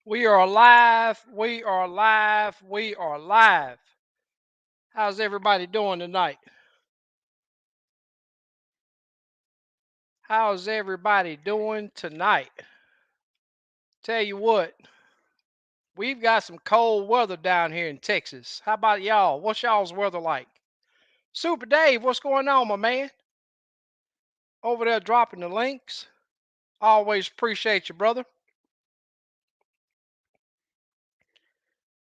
We are live. We are live. We are live. How's everybody doing tonight? How's everybody doing tonight? Tell you what, we've got some cold weather down here in Texas. How about y'all? What's y'all's weather like? Super Dave, what's going on, my man? Over there dropping the links. Always appreciate you, brother.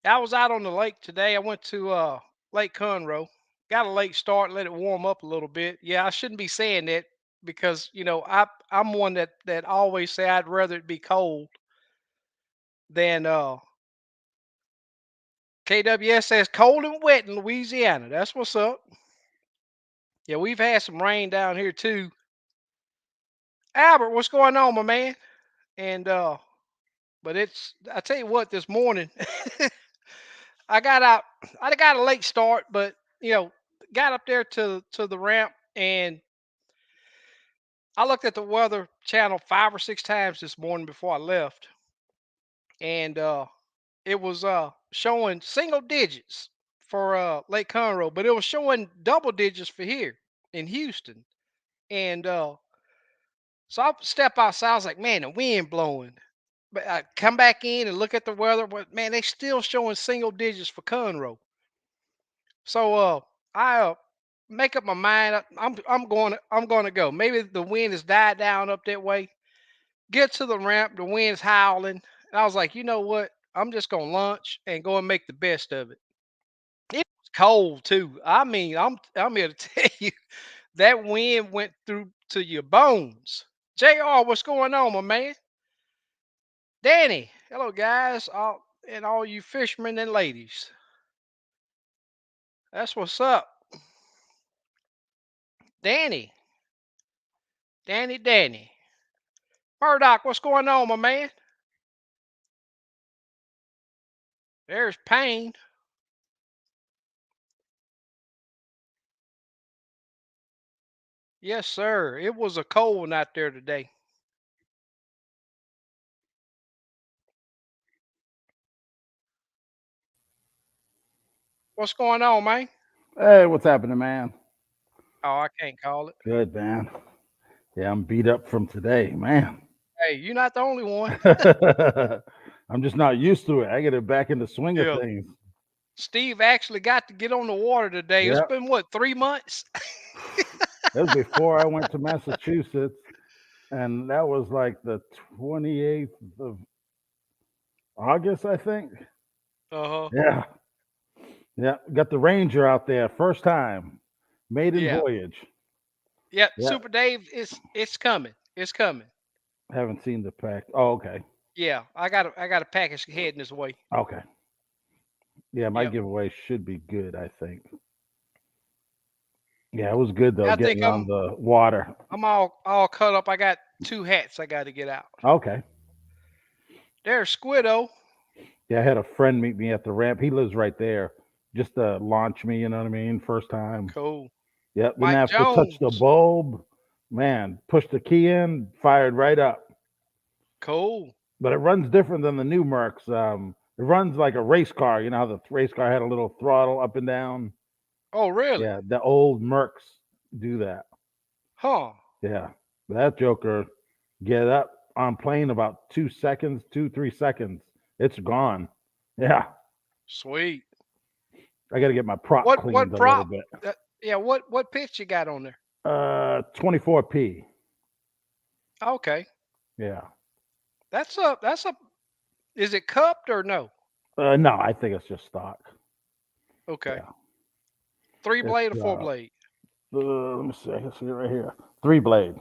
I was out on the lake today. I went to Lake Conroe. Got a late start, let it warm up a little bit. Yeah, I shouldn't be saying that because I'm one that always say I'd rather it be cold than KWS says cold and wet in Louisiana. That's what's up. Yeah, we've had some rain down here too. Albert, what's going on, my man? And but I tell you what, this morning I got out. I got a late start, but got up there to the ramp, and I looked at the weather channel 5 or 6 times this morning before I left, and it was showing single digits for Lake Conroe, but it was showing double digits for here in Houston. And so I step outside. I was like, man, the wind blowing. But I come back in and look at the weather. But man, they still showing single digits for Conroe. So I make up my mind. I'm going to go. Maybe the wind has died down up that way. Get to the ramp. The wind's howling, and I was like, you know what? I'm just gonna lunch and go and make the best of it. It was cold too. I mean, I'm here to tell you that wind went through to your bones. Jr., what's going on, my man? Danny, hello guys, all you fishermen and ladies. That's what's up. Danny, Danny. Murdoch, what's going on, my man? There's Payne. Yes, sir. It was a cold one out there today. What's going on, man? Hey, what's happening, man? Oh, I can't call it. Good, man. Yeah, I'm beat up from today, man. Hey, you're not the only one. I'm just not used to it. I get it back in the swing of Yeah. things. Steve actually got to get on the water today. It's Yeah, been what, 3 months? that was before I went to Massachusetts, and that was like the 28th of August, I think. Uh-huh. Yeah, yeah. Got the Ranger out there, first time, maiden Yeah. voyage. Yep. Yeah, Super Dave, it's coming. It's coming. haven't seen the pack. Oh, okay, Yeah. I got a package heading this way. okay. Yeah, my Yep. giveaway should be good, I think. Yeah, it was good though, I think getting on I'm the water. I'm all cut up. I got two hats I got to get out. Okay. There's Squiddo. Yeah, I had a friend meet me at the ramp. He lives right there, just to launch me. You know what I mean? First time. Cool. Yep. Didn't Mike have to touch the Jones. bulb. Man, pushed the key in, fired right up. Cool. But it runs different than the new Mercs. It runs like a race car. You know how the race car had a little throttle up and down. Oh, really? Yeah, the old Mercs do that. Huh. Yeah, that Joker get up on plane about 2 seconds, 2 3 seconds. It's gone. Yeah, Sweet. I got to get my prop What cleaned a little prop? bit. Yeah, what pitch you got on there? 24p. Okay. Yeah. That's a is it cupped or no? No, I think it's just stock. Okay. Yeah. Three It's blade or four blade? let me see. I can see it right here. 3 blade.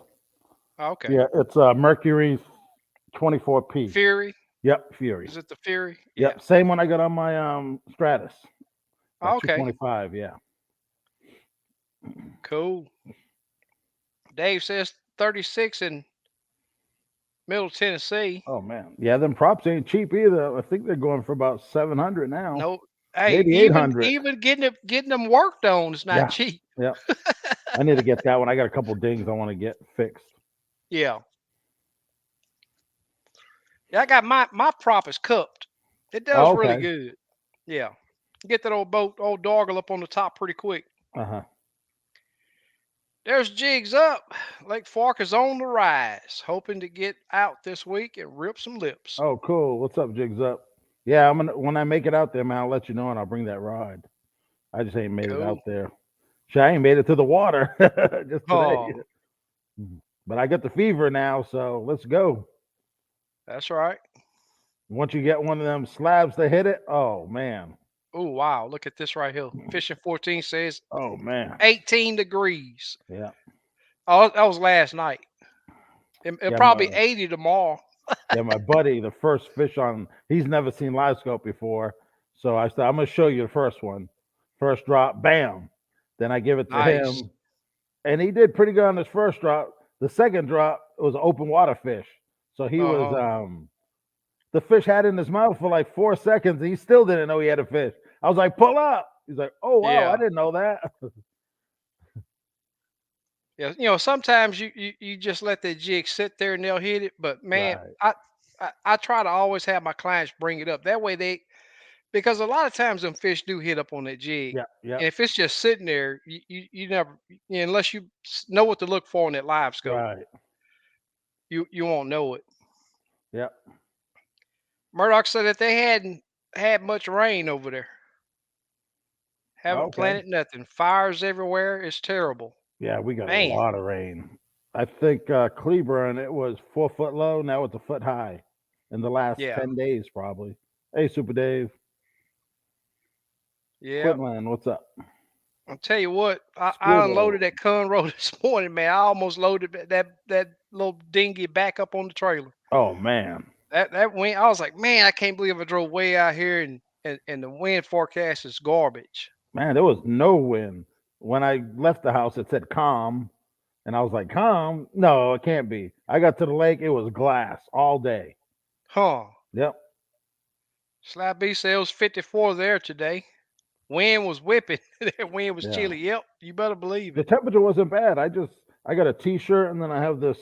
Okay. Yeah, it's Mercury 24p. Fury. Yep, Fury. Is it the Fury? Yeah. Yep, same one I got on my Stratus. That Okay. 225. Yeah. Cool. Dave says 36 in Middle Tennessee. Oh man. Yeah, them props ain't cheap either. I think they're going for about 700 now, No, hey, maybe even 800. even getting them worked on is not Yeah. cheap. Yeah. I need to get that one. I got a couple dings I want to get fixed. Yeah. Yeah, I got my prop is cupped. It does Oh, really okay. good. Yeah. Get that old boat, old doggle up on the top pretty quick. Uh-huh. There's jigs up. Lake Fork is on the rise. Hoping to get out this week and rip some lips. Oh, cool. What's up, Jigs Up? Yeah, I'm gonna when I make it out there, man, I'll let you know and I'll bring that rod. I just ain't made it Cool. out there. Shit, I ain't made it to the water just today. Oh, Mhm. But I got the fever now, so let's go. that's right. Once you get one of them slabs to hit it, oh man. Oh, wow. Look at this right here. Fishing 14 says Oh man. 18 degrees. Yeah. Oh, that was last night. It'll Yeah, probably 80 tomorrow. my buddy, the first fish on he's never seen live scope before. So I said, I'm gonna show you the first one. First drop, bam. Then I give it to Nice. him. And he did pretty good on his first drop. The second drop was an open water fish. So he was Uh-huh. the fish had in his mouth for like 4 seconds and he still didn't know he had a fish. I was like, pull up. He's like, oh wow, I Yeah. didn't know that. Yeah. Sometimes you just let that jig sit there and they'll hit it. But man, Right. I try to always have my clients bring it up. That way because a lot of times them fish do hit up on that jig. Yep. Yep. And if it's just sitting there, you never, unless you know what to look for in that live scope, Right. you won't know it. Yep. Murdoch said that they hadn't had much rain over there. Haven't Okay. planted nothing. Fires everywhere. It's terrible. Yeah, we got a Man, lot of rain. I think Cleburne, it was 4 foot low. Now it's a foot high in the last yeah, 10 days, probably. Hey, Super Dave. yeah. Quinlan, what's up? I'll tell you what, I Squirtle. unloaded that Conroe this morning, man. I almost loaded that little dinghy back up on the trailer. Oh, man. That wind, I was like, man, I can't believe I drove way out here and the wind forecast is garbage. Man, there was no wind. When I left the house, it said calm. And I was like, calm? No, it can't be. I got to the lake, it was glass all day. Huh. Yep. Slab B sales 54 there today. Wind was whipping. That wind was Yeah. chilly. Yep, you better believe The it. temperature wasn't bad. I got a t-shirt and then I have this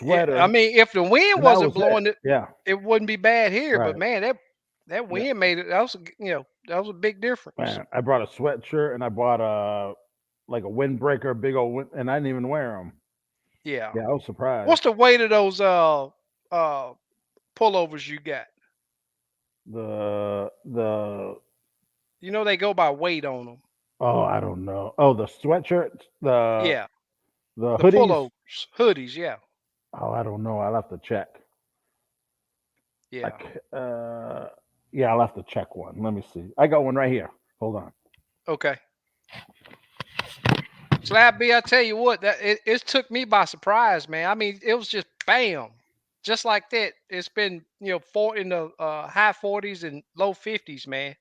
Yeah, I sweater mean, if the wind and that wasn't was it. blowing, Yeah. it wouldn't be bad here. But Right. man, that Yeah. wind made it. That was that was a big difference. Man, I brought a sweatshirt and I bought a like a windbreaker, big old wind, and I didn't even wear them. Yeah. Yeah, I was surprised. What's the weight of those uh pullovers you got? The They go by weight on them. oh, I don't know. Oh, the sweatshirts, Yeah, the the hoodies. pullovers, hoodies. Yeah, Oh, I don't know. I'll have to check. yeah. Like, yeah, I'll have to check one. Let me see. I got one right here. Hold on. Okay. Slab B, I tell you what, it took me by surprise, man. I mean, it was just bam, just like that. It's been four in the high 40s and low 50s, man.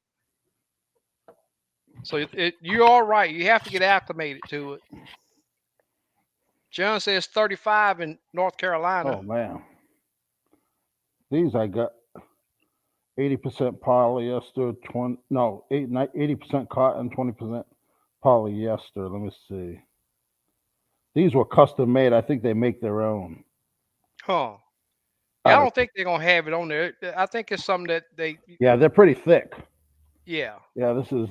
So you're all right. You have to get acclimated to it. John says 35 in North Carolina. Oh man, these I got 80% polyester, 20 no 80% cotton, 20% polyester. Let me see. These were custom made. I think they make their own. Huh. Yeah, I Out of don't think they're gonna have it on there. I think it's something that they. yeah, they're pretty thick. Yeah. Yeah, this is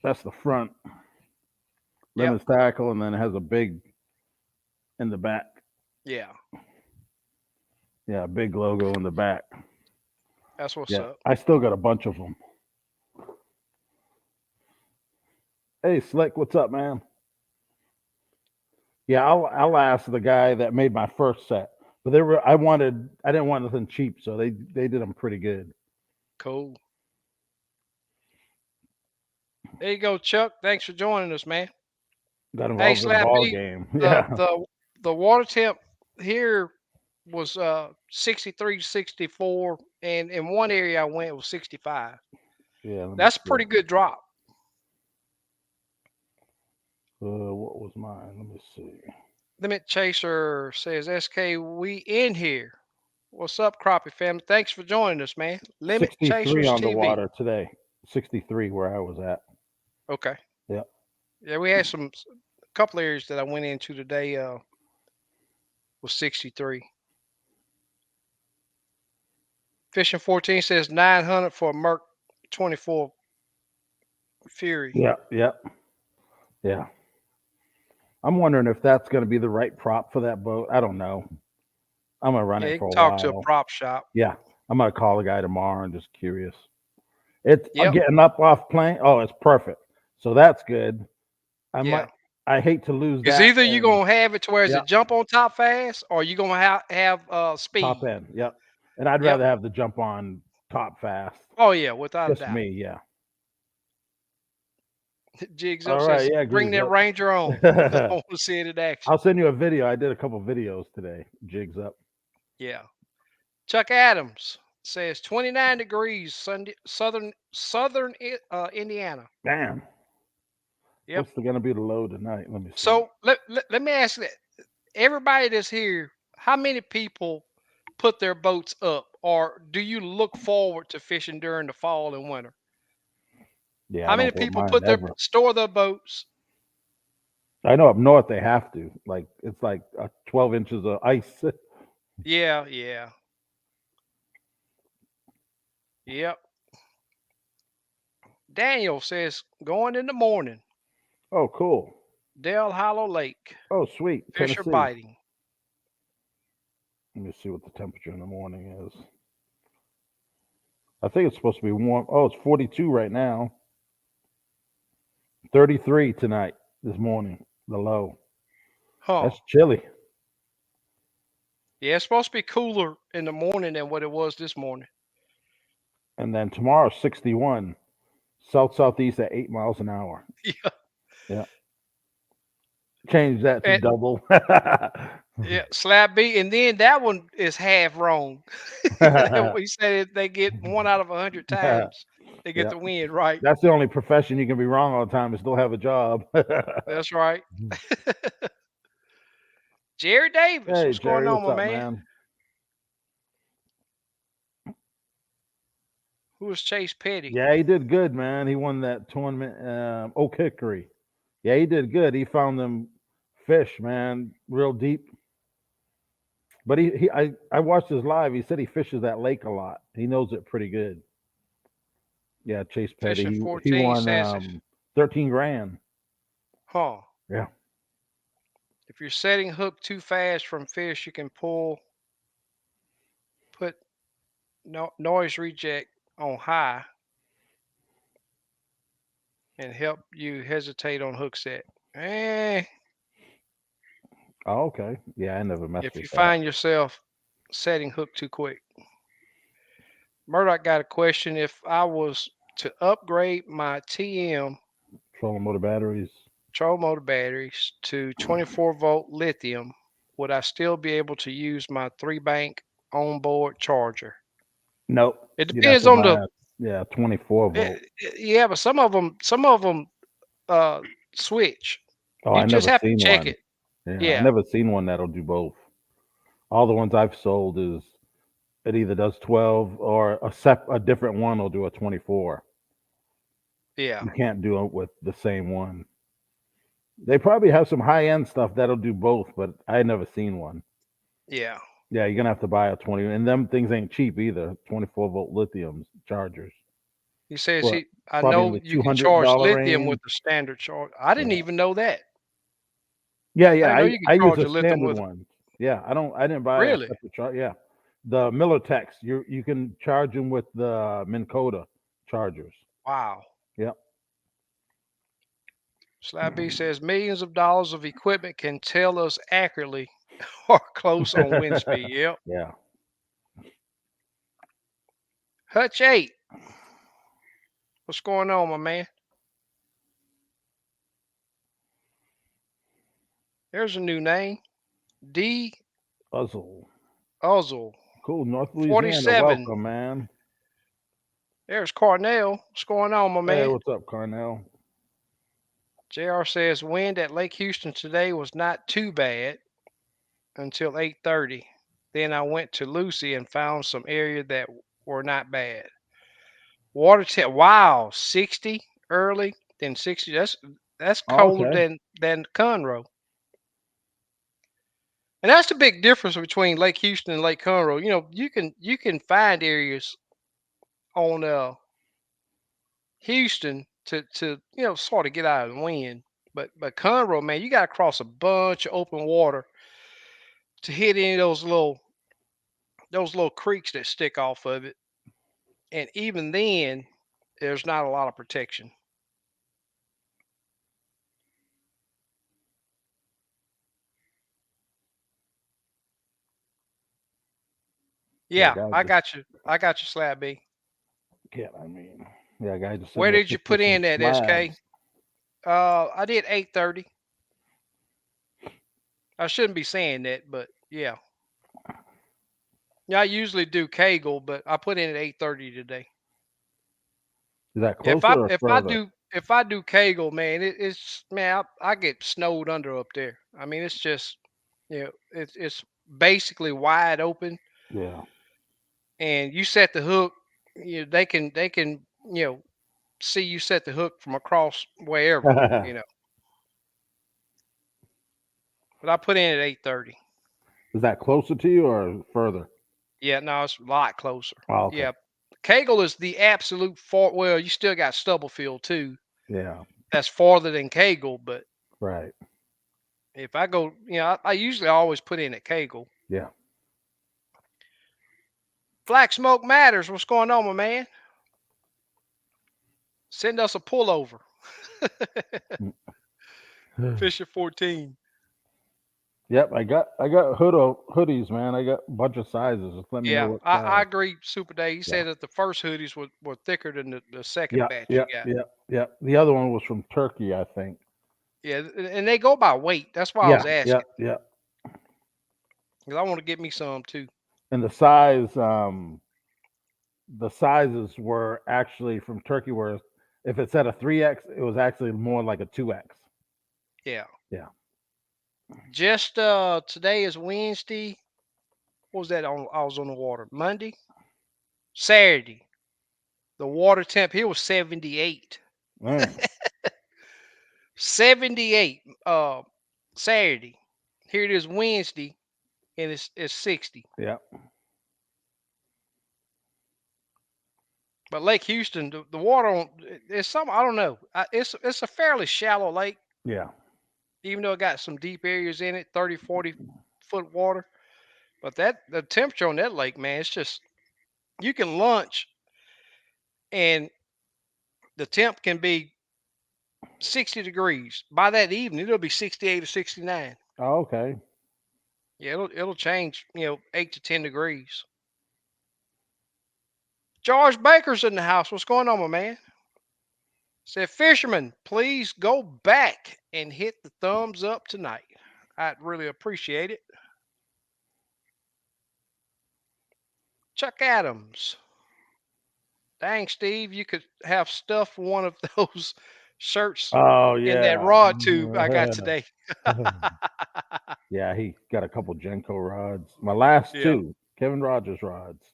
that's the front Yep. lemon tackle, and then it has a big in the back. Yeah. Yeah, a big logo in the back. That's what's Yeah, up. I still got a bunch of them. Hey, Slick, what's up, man? Yeah, I'll ask the guy that made my first set, but I didn't want nothing cheap, so they did them pretty good. Cool. There you go, Chuck. Thanks for joining us, man. Got Hey, involved in the Slap ball B, game. the Yeah, the the water temp here was 63, 64, and in one area I went it was 65. yeah. Let me That's a see. pretty good drop. What was mine? Let me see. Limit Chaser says, SK, we in here. What's up, Crappie family? Thanks for joining us, man. Limit 63 Chasers on the TV. water today. 63 where I was at. Okay. Yeah. Yeah, we had a couple areas that I went into today was 63. Fishing 14 says 900 for a Merc 24 Fury. Yeah, yeah, yeah. I'm wondering if that's going to be the right prop for that boat. I don't know. I'm gonna run Yeah, it you for can a talk to a while. prop shop. Yeah, I'm gonna call the guy tomorrow and just curious. It's Yep. getting up off plane. Oh, it's perfect. So that's good. I might. Yeah. I hate to lose It's that. either you And gonna have it to where it's yeah, a jump on top fast, or you gonna have top speed. end. Yep. And I'd Yep. rather have the jump on top fast. Oh yeah, without a Just doubt. me. Yeah. Jigs up All right. says, Yeah. "Bring Grease that up. Ranger on. I want to see it in action." I'll send you a video. I did a couple videos today. Jigs up. Yeah. Chuck Adams says 29 degrees, Sunday, southern Indiana. Damn. Yep. What's gonna be the low tonight? Let me see. So let me ask that everybody that's here, how many people put their boats up, or do you look forward to fishing during the fall and winter? Yeah, I How many don't put people mine put their ever. store their boats? I know up north they have to. Like it's like 12 inches of ice. Yeah, yeah, yep. Daniel says going in the morning, Oh, cool. Del Hollow Lake, Oh, sweet. fish are Tennessee. biting. Let me see what the temperature in the morning is. I think it's supposed to be warm. Oh, it's 42 right now. 33 tonight, this morning, the low. Huh? That's chilly. Yeah, it's supposed to be cooler in the morning than what it was this morning. And then tomorrow, 61. South southeast at 8 miles an hour. Yeah, Yeah. Change that to and, double. yeah, slab B, and then that one is half wrong. We said they get 1 out of 100 times they get Yeah. the wind right. That's the only profession you can be wrong all the time and still have a job. That's right. Jerry Davis, Hey, what's going Jerry, on, what's my up, man? man? Who is Chase Petty? Yeah, he did good, man. He won that tournament, Oak Hickory. Yeah, he did good. He found them fish, man, real deep. But I watched his live. He said he fishes that lake a lot. He knows it pretty good. Yeah, Chase Petty. Fishing He 14 won says, 13 grand. huh? Yeah. If you're setting hook too fast from fish, you can put noise reject on high and help you hesitate on hook set. Eh, Oh, okay. Yeah, I never messed if you with that. find yourself setting hook too quick. Murdoch got a question. If I was to upgrade my TM Trolling motor batteries. control motor batteries to 24-volt lithium, would I still be able to use my 3 bank onboard charger? Nope. It You'd have depends to on buy the, a 24 volt. yeah, but some of them uh switch. Oh, You I just never have to seen check one. it. Yeah, I Yeah, never seen one that'll do both. All the ones I've sold is it either does 12 or a different one will do a 24. yeah, You can't do it with the same one. They probably have some high end stuff that'll do both, but I never seen one. yeah. Yeah, you're gonna have to buy a 20, and them things ain't cheap either. 24-volt lithium chargers. He says What? I Probably in know the you two can hundred charge dollar lithium range. with the standard charge. I didn't Yeah, even know that. yeah, I yeah. didn't know you could I use charge a a lithium standard with one. Yeah, I didn't buy a really. separate charge. Yeah, the Miller Techs. You can charge them with the Minn Kota chargers. Wow. Yep. Slab B says millions of dollars of equipment can tell us accurately or close on wind speed. Yep. Yeah. Hutch 8. What's going on, my man? There's a new name. D. Puzzle. Uzzle. Cool. North Louisiana. 47. Welcome, man. There's Cornell. What's going on, my Hey, man? what's up, Carnell? JR says wind at Lake Houston today was not too bad until 8:30. Then I went to Lucy and found some area that were not bad. Water wow, 60 early, then 60. That's Oh, colder okay. than Conroe. And that's the big difference between Lake Houston and Lake Conroe. You can find areas on Houston to sort of get out of the wind. But Conroe, man, you got to cross a bunch of open water to hit any of those little creeks that stick off of it. And even then, there's not a lot of protection. Yeah, Yeah, guy I just got you. I got you, Slab B. can't. I mean, yeah, guy just sitting Where there did you fixing put some in that SK? slabs. I did 8:30. I shouldn't be saying that, but yeah. Yeah, I usually do Kegel, but I put in at 8:30 today. Is that Yeah, if closer I or if I further? do if I do Kegel, man, it's man, I get snowed under up there. I mean, it's just it's basically wide open, Yeah. and you set the hook. They can see you set the hook from across wherever. You know, but I put in at 8:30. Is that closer to you or further? Yeah, no, it's a lot closer. Oh, okay. Yeah, Kegel is the absolute far. Well, you still got Stubblefield too. Yeah. That's farther than Kegel, but Right. if I go, I usually always put in at Kegel. Yeah. Black Smoke Matters. What's going on, my man? Send us a pullover. Mm. Fisher 14. Yep. I got hoodies, man. I got a bunch of sizes. Just let me know Yeah, what I size. agree, Super Day. You Yeah. said that the first hoodies were thicker than the second Yep. batch you Yep. got. Yep. Yep. The other one was from Turkey, I think. Yeah, and they go by weight. That's why I Yeah. was Yep. asking, Yep. because I want to get me some too. And the sizes were actually from Turkey. Where if it said a 3X, it was actually more like a 2X. Yeah. Yeah. Just today is Wednesday. What was that on? I was on the water. Monday, Saturday. The water temp here was 78. Man. 78 Saturday. Here it is Wednesday and it's 60. Yep. But Lake Houston, the water it's some I don't know. It's a fairly shallow lake, Yeah. even though it got some deep areas in it, 30, 40 foot water. But that the temperature on that lake, man, it's just you can lunch and the temp can be 60 degrees. By that evening, it'll be 68 or 69. Oh, okay. Yeah, it'll change, 8 to 10 degrees. George Baker's in the house. What's going on, my man? Said fisherman, please go back and hit the thumbs up tonight. I'd really appreciate it. Chuck Adams. Dang, Steve, you could have stuffed one of those shirts Oh in that yeah. rod tube I got today. Yeah, he got a couple Genko rods. My last Yeah. two, Kevin Rogers rods.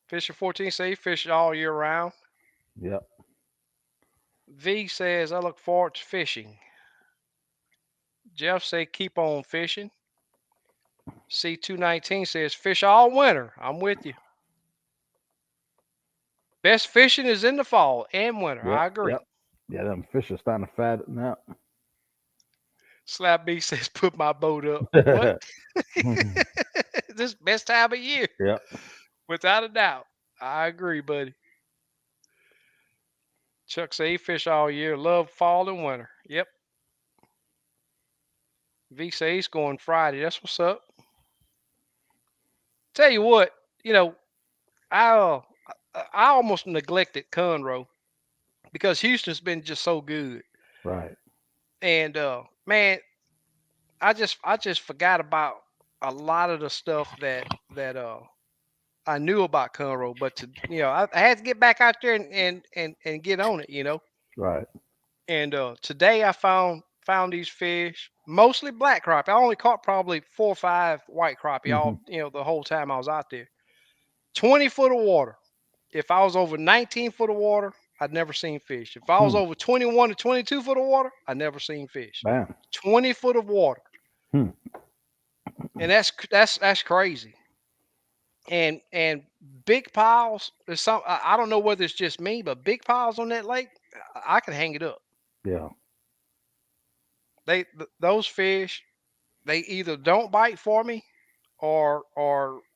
Fisher 14 say he fished all year round. Yep. V says I look forward to fishing. Jeff say keep on fishing. C219 says fish all winter. I'm with you. Best fishing is in the fall and winter. Yep. I agree. Yep. Yeah, them fish are starting to fatten out. Slap B says put my boat up. What? This best time of year, Yep. without a doubt. I agree, buddy. Chuck say he fish all year, love fall and winter. Yep. V say he's going Friday. That's what's up. Tell you what, you know, I uh, I almost neglected Conroe because Houston's been just so good, Right. and man, I just forgot about a lot of the stuff that I knew about Conroe, but I had to get back out there and get on it. Right. And today I found these fish, mostly black crappie. I only caught probably 4 or 5 white crappie Hmm. the whole time I was out there. 20 foot of water. If I was over 19 foot of water, I'd never seen fish. If I was Hmm. over 21 to 22 foot of water, I never seen fish. Bam. 20 foot of water. Hmm. and that's crazy. And big piles. There's some. I don't know whether it's just me, but big piles on that lake, I can hang it up. Yeah. Those fish, they either don't bite for me, or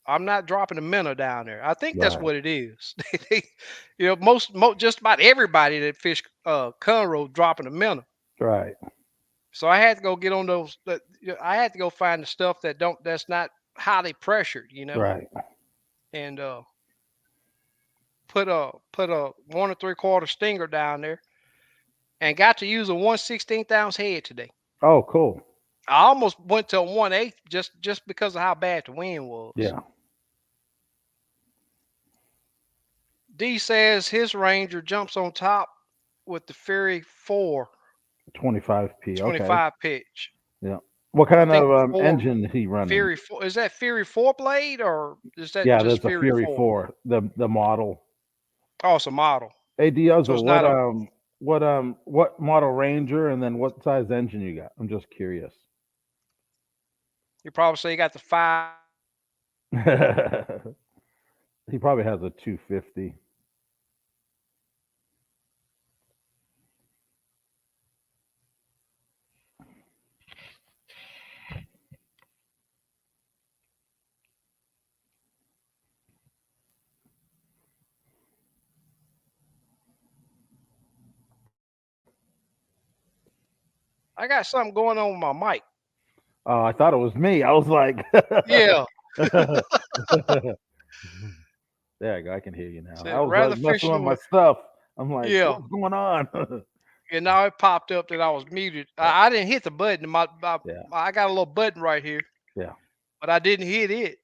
I'm not dropping a minnow down there. I think that's Right. what it is. They, most just about everybody that fish Conroe dropping a minnow. Right. So I had to go get on those. I had to go find the stuff that's not highly pressured, Right. and put a 1 3/4 stinger down there, and got to use a 1/16 ounce head today. Oh, cool. I almost went to a 1/8 just because of how bad the wind was. Yeah. D says his Ranger jumps on top with the Fury 4 25p. Okay. 25 pitch. Yeah. What I kind think of the 4 engine is he running? Fury 4, is that Fury 4 blade, or is that Yeah, just there's a Fury Fury 4? 4, the model. Oh, it's a model. Hey, So Diazo, it's not a. what model Ranger and then what size engine you got? I'm just curious. You probably say you got the 5. He probably has a 250. I got something going on with my mic. Oh, I thought it was me. I was like, Yeah. there you go. I can hear you now. I Said was like rather messing with fishing my with. stuff. I'm like, Yeah. what's going on? And now it popped up that I was muted. Yeah, I didn't hit the button. yeah, I got a little button right here, yeah, but I didn't hit it.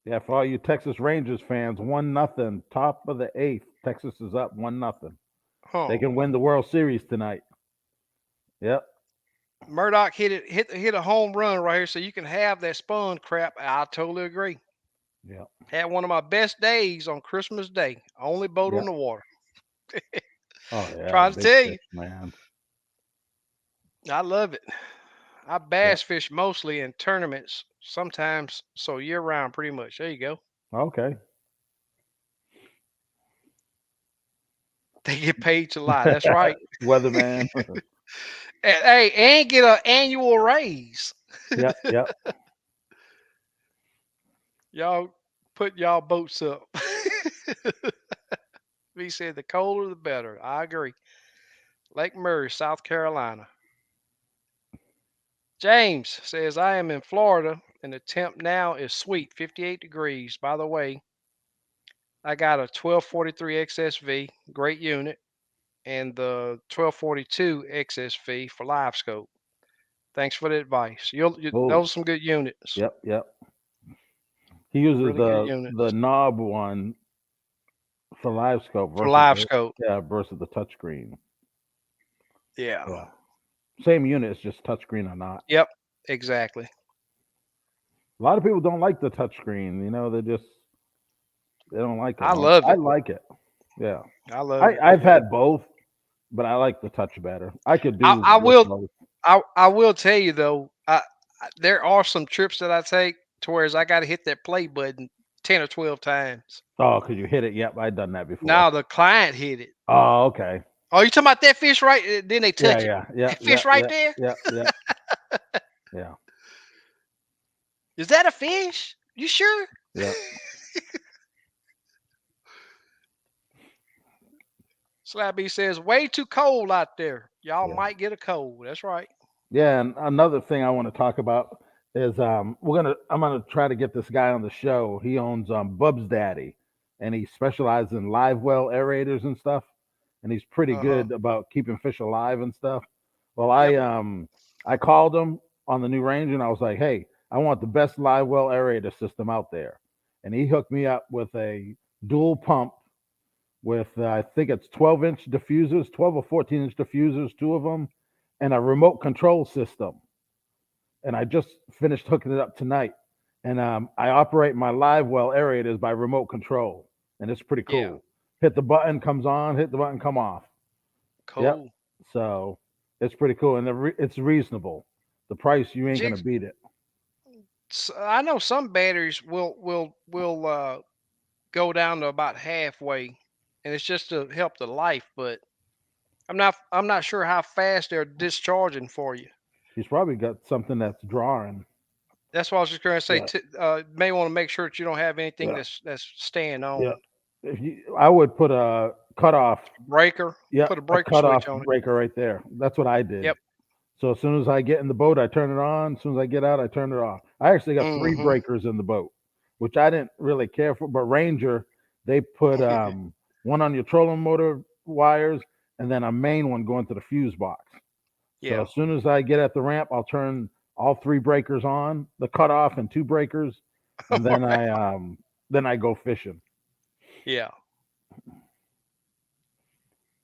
yeah. For all you Texas Rangers fans, 1-0, top of the eighth. Texas is up 1-0. They Huh. can win the World Series tonight. Yep, Murdoch hit a home run right here, so you can have that spun crap. I totally agree. yep, Had one of my best days on Christmas Day. Only boat on yep. the water. Oh yeah, Trying to big tell fish, you, man. I love it. I Yep. bass fish mostly in tournaments, sometimes so year round, pretty much. There you go. Okay. They get paid to lie. That's right. Weatherman. Hey, and get an annual raise. Yep, yep, Y'all put y'all boats up. He said the colder the better. I agree. Lake Murray, South Carolina. James says I am in Florida and the temp now is sweet, 58 degrees. By the way, I got a 1243 XSV, great unit, and the 1242 XSV for live scope. Thanks for the advice. Oh, Those are some good units. yep, yep. He uses Really good the units knob one for live scope for versus live the scope. yeah versus the touchscreen. Yeah. Yeah, same unit, it's just touchscreen or not. Yep. Exactly. A lot of people don't like the touchscreen. They don't like it. I love I it. like it. Yeah, I love it. I've had both, but I like the touch better. I could I, do I with will both. I will tell you though, there are some trips that I take to whereas I got to hit that play button 10 or 12 times. Oh, because you hit it. Yep, I've done that before. Now the client hit it. Oh, okay. Oh, you talking about that fish right? Then they Yeah, touch it. yeah, yeah, That yeah, fish right yeah, there. yeah, yeah, yeah, Is that a fish? You sure? yeah, Slabby says way too cold out there. Y'all yeah. might get a cold. That's right. Yeah, and another thing I want to talk about is I'm gonna try to get this guy on the show. He owns Bub's Daddy, and he specializes in live well aerators and stuff, and he's pretty Uh huh. good about keeping fish alive and stuff. Well, Yep. I called him on the new range and I was like, hey, I want the best live well aerator system out there, and he hooked me up with a dual pump with I think it's 12-inch diffusers, 12 or 14-inch diffusers, two of them, and a remote control system. And I just finished hooking it up tonight. And I operate my live well aerators by remote control, and it's pretty Yeah. cool. Hit the button, comes on. Hit the button, come off. Yep. Cool. So it's pretty cool, and it's reasonable. The price, you ain't gonna Geez, beat it. I know some batteries will go down to about halfway, and it's just to help the life. But I'm not sure how fast they're discharging for you. He's probably got something that's drawing. That's what I was just going to say. Yeah, May want to make sure that you don't have anything yeah, that's staying yeah. on. If you, I would put a cutoff. Breaker, Yeah, put a a breaker cutoff switch on it. breaker right there. That's what I did. Yep. So as soon as I get in the boat, I turn it on. As soon as I get out, I turn it off. I actually got three Hmm. breakers in the boat, which I didn't really care for. But Ranger, they put one on your trolling motor wires and then a main one going to the fuse box. So Yeah. as soon as I get at the ramp, I'll turn all three breakers on, the cutoff and two breakers, and All right. then I go fishing. Yeah.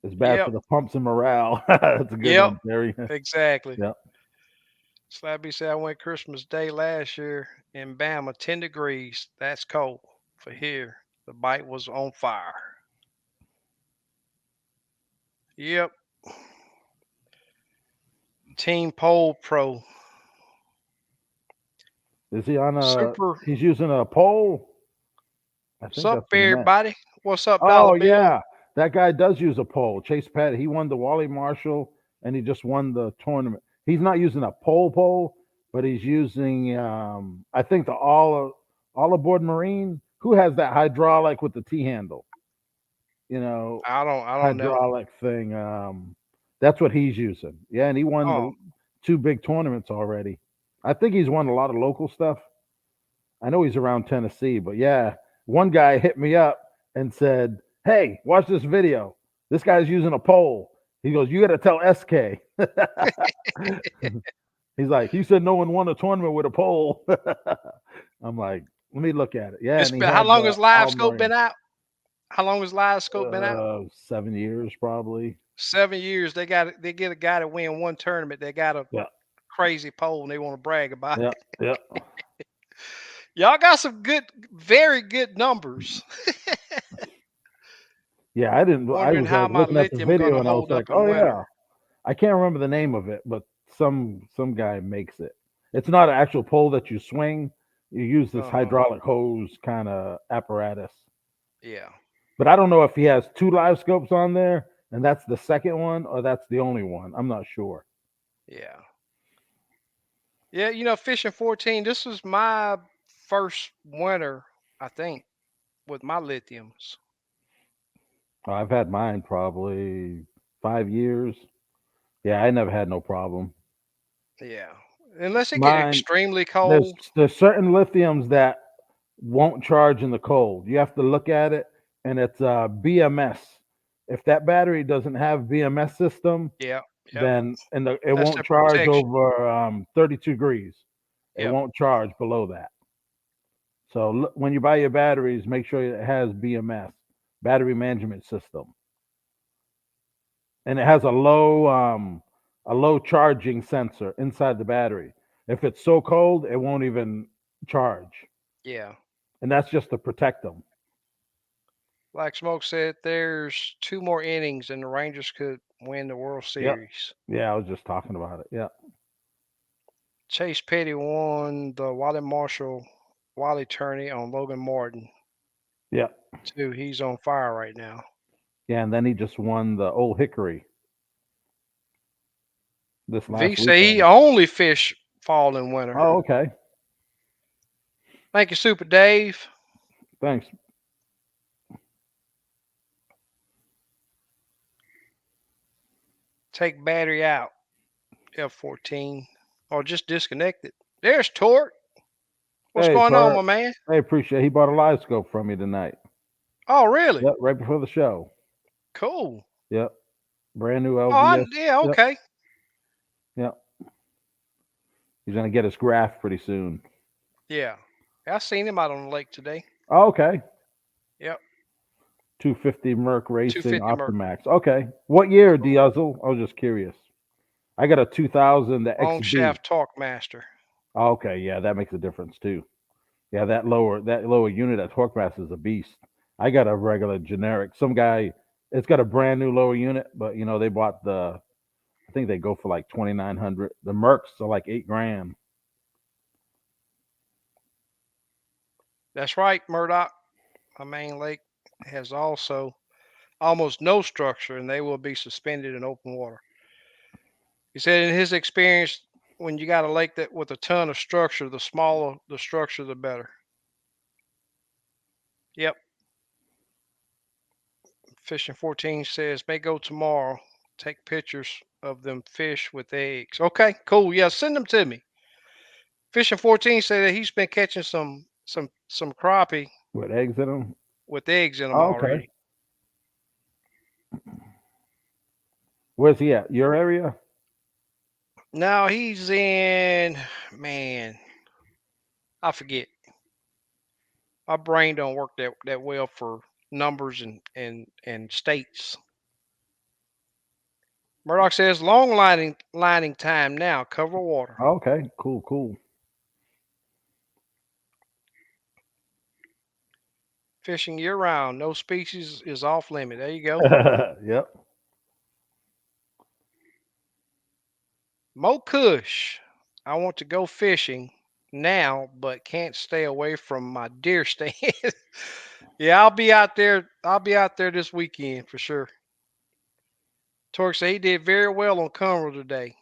It's bad for Yep. the pumps and morale. That's a good Yep. one, Terry. Exactly. Yeah. Slabby said I went Christmas Day last year in Bama, 10 degrees. That's cold for here. The bite was on fire. Yep. Team Pole Pro. Is he on a? Super. He's using a pole. I What's think up, that's what he meant. everybody? What's up, Dollar Oh Bill? yeah, that guy does use a pole. Chase Petty. He won the Wally Marshall, and he just won the tournament. He's not using a pole, but he's using I think the all aboard Marine. Who has that hydraulic with the T handle? You know, I don't know. hydraulic thing. That's what he's using. Yeah, and he won Oh, the two big tournaments already. I think he's won a lot of local stuff. I know he's around Tennessee, but yeah, one guy hit me up and said, "Hey, watch this video. This guy's using a pole." He goes, "You got to tell SK." He's like, "He said no one won a tournament with a pole." I'm like, "Let me look at it." Yeah, it's and he been how had long the has Live all Scope been marine. out? How long has Live Scope been out? 7 years probably. 7 years. They get a guy to win one tournament. They got a Yeah, crazy pole and they want to brag about yeah, it. yeah, Y'all got some good, very good numbers. yeah. I didn't. I Wondering was how like my looking at the lithium video gonna and I was hold like, up in "Oh winter. yeah." I can't remember the name of it, but some guy makes it. It's not an actual pole that you swing. You use this Uh-huh. hydraulic hose kind of apparatus. Yeah. But I don't know if he has two live scopes on there, and that's the second one, or that's the only one. I'm not sure. Yeah. Yeah, fishing 14, this was my first winter, I think, with my lithiums. I've had mine probably 5 years. Yeah, I never had no problem. Yeah. Unless it get Mine, extremely there's cold. there's certain lithiums that won't charge in the cold. You have to look at it, and it's BMS. If that battery doesn't have BMS system, Yeah. Yep. then it That's won't the charge protection. over 32 degrees. It Yep. won't charge below that. So when you buy your batteries, make sure it has BMS, battery management system, and it has a low charging sensor inside the battery. If it's so cold, it won't even charge, Yeah. and that's just to protect them. Like Smoke said, there's two more innings and the Rangers could win the World Yep. Series. Yeah, I was just talking about it. Yeah. Chase Petty won the Wally tourney on Logan Martin Yeah. too. He's on fire right now. Yeah, and then he just won the Old Hickory this V last say he weekend. only fish fall and winter. Oh, okay. Thank you, Super Dave. Thanks. Take battery out. F14. Or just disconnect it. There's Torque. What's Hey, going on, Tart. my man? I appreciate it. He bought a live scope from me tonight. Oh, really? Yep, right before the show. Cool. Yep. Brand new Oh, LVS. yeah, Yep. okay. Yep. He's gonna get his graph pretty soon. Yeah. I seen him out on the lake today. Oh, okay. Yep. 250 Merc Racing 250 Merc. Optimax. Okay. What year, Diuzzle? I was just curious. I got a 2000, the Long XB. shaft torque master. Oh, okay, yeah, that makes a difference too. Yeah, that lower unit at Torquemaster is a beast. I got a regular generic. Some guy, it's got a brand new lower unit, but they bought the I think they go for like 2,900. The Mercs are like 8 grand. That's right, Murdoch. My main lake has also almost no structure, and they will be suspended in open water. He said in his experience, when you got a lake that with a ton of structure, the smaller the structure, the better. Yep. Fishing 14 says may go tomorrow. Take pictures of them fish with eggs. Okay, cool. Yeah, send them to me. Fishing 14 said that he's been catching some crappie With eggs in them. with eggs in them Oh, okay. already. Where's he at? Your area? Now he's in, man, I forget. My brain don't work that well for numbers and states. Murdoch says long lining time now. Cover water. Okay, cool, cool. Fishing year round. No species is off limit. There you go. Yep. Mo Kush. I want to go fishing now, but can't stay away from my deer stand. Yeah, I'll be out there. I'll be out there this weekend for sure. Torque said he did very well on Conroe today,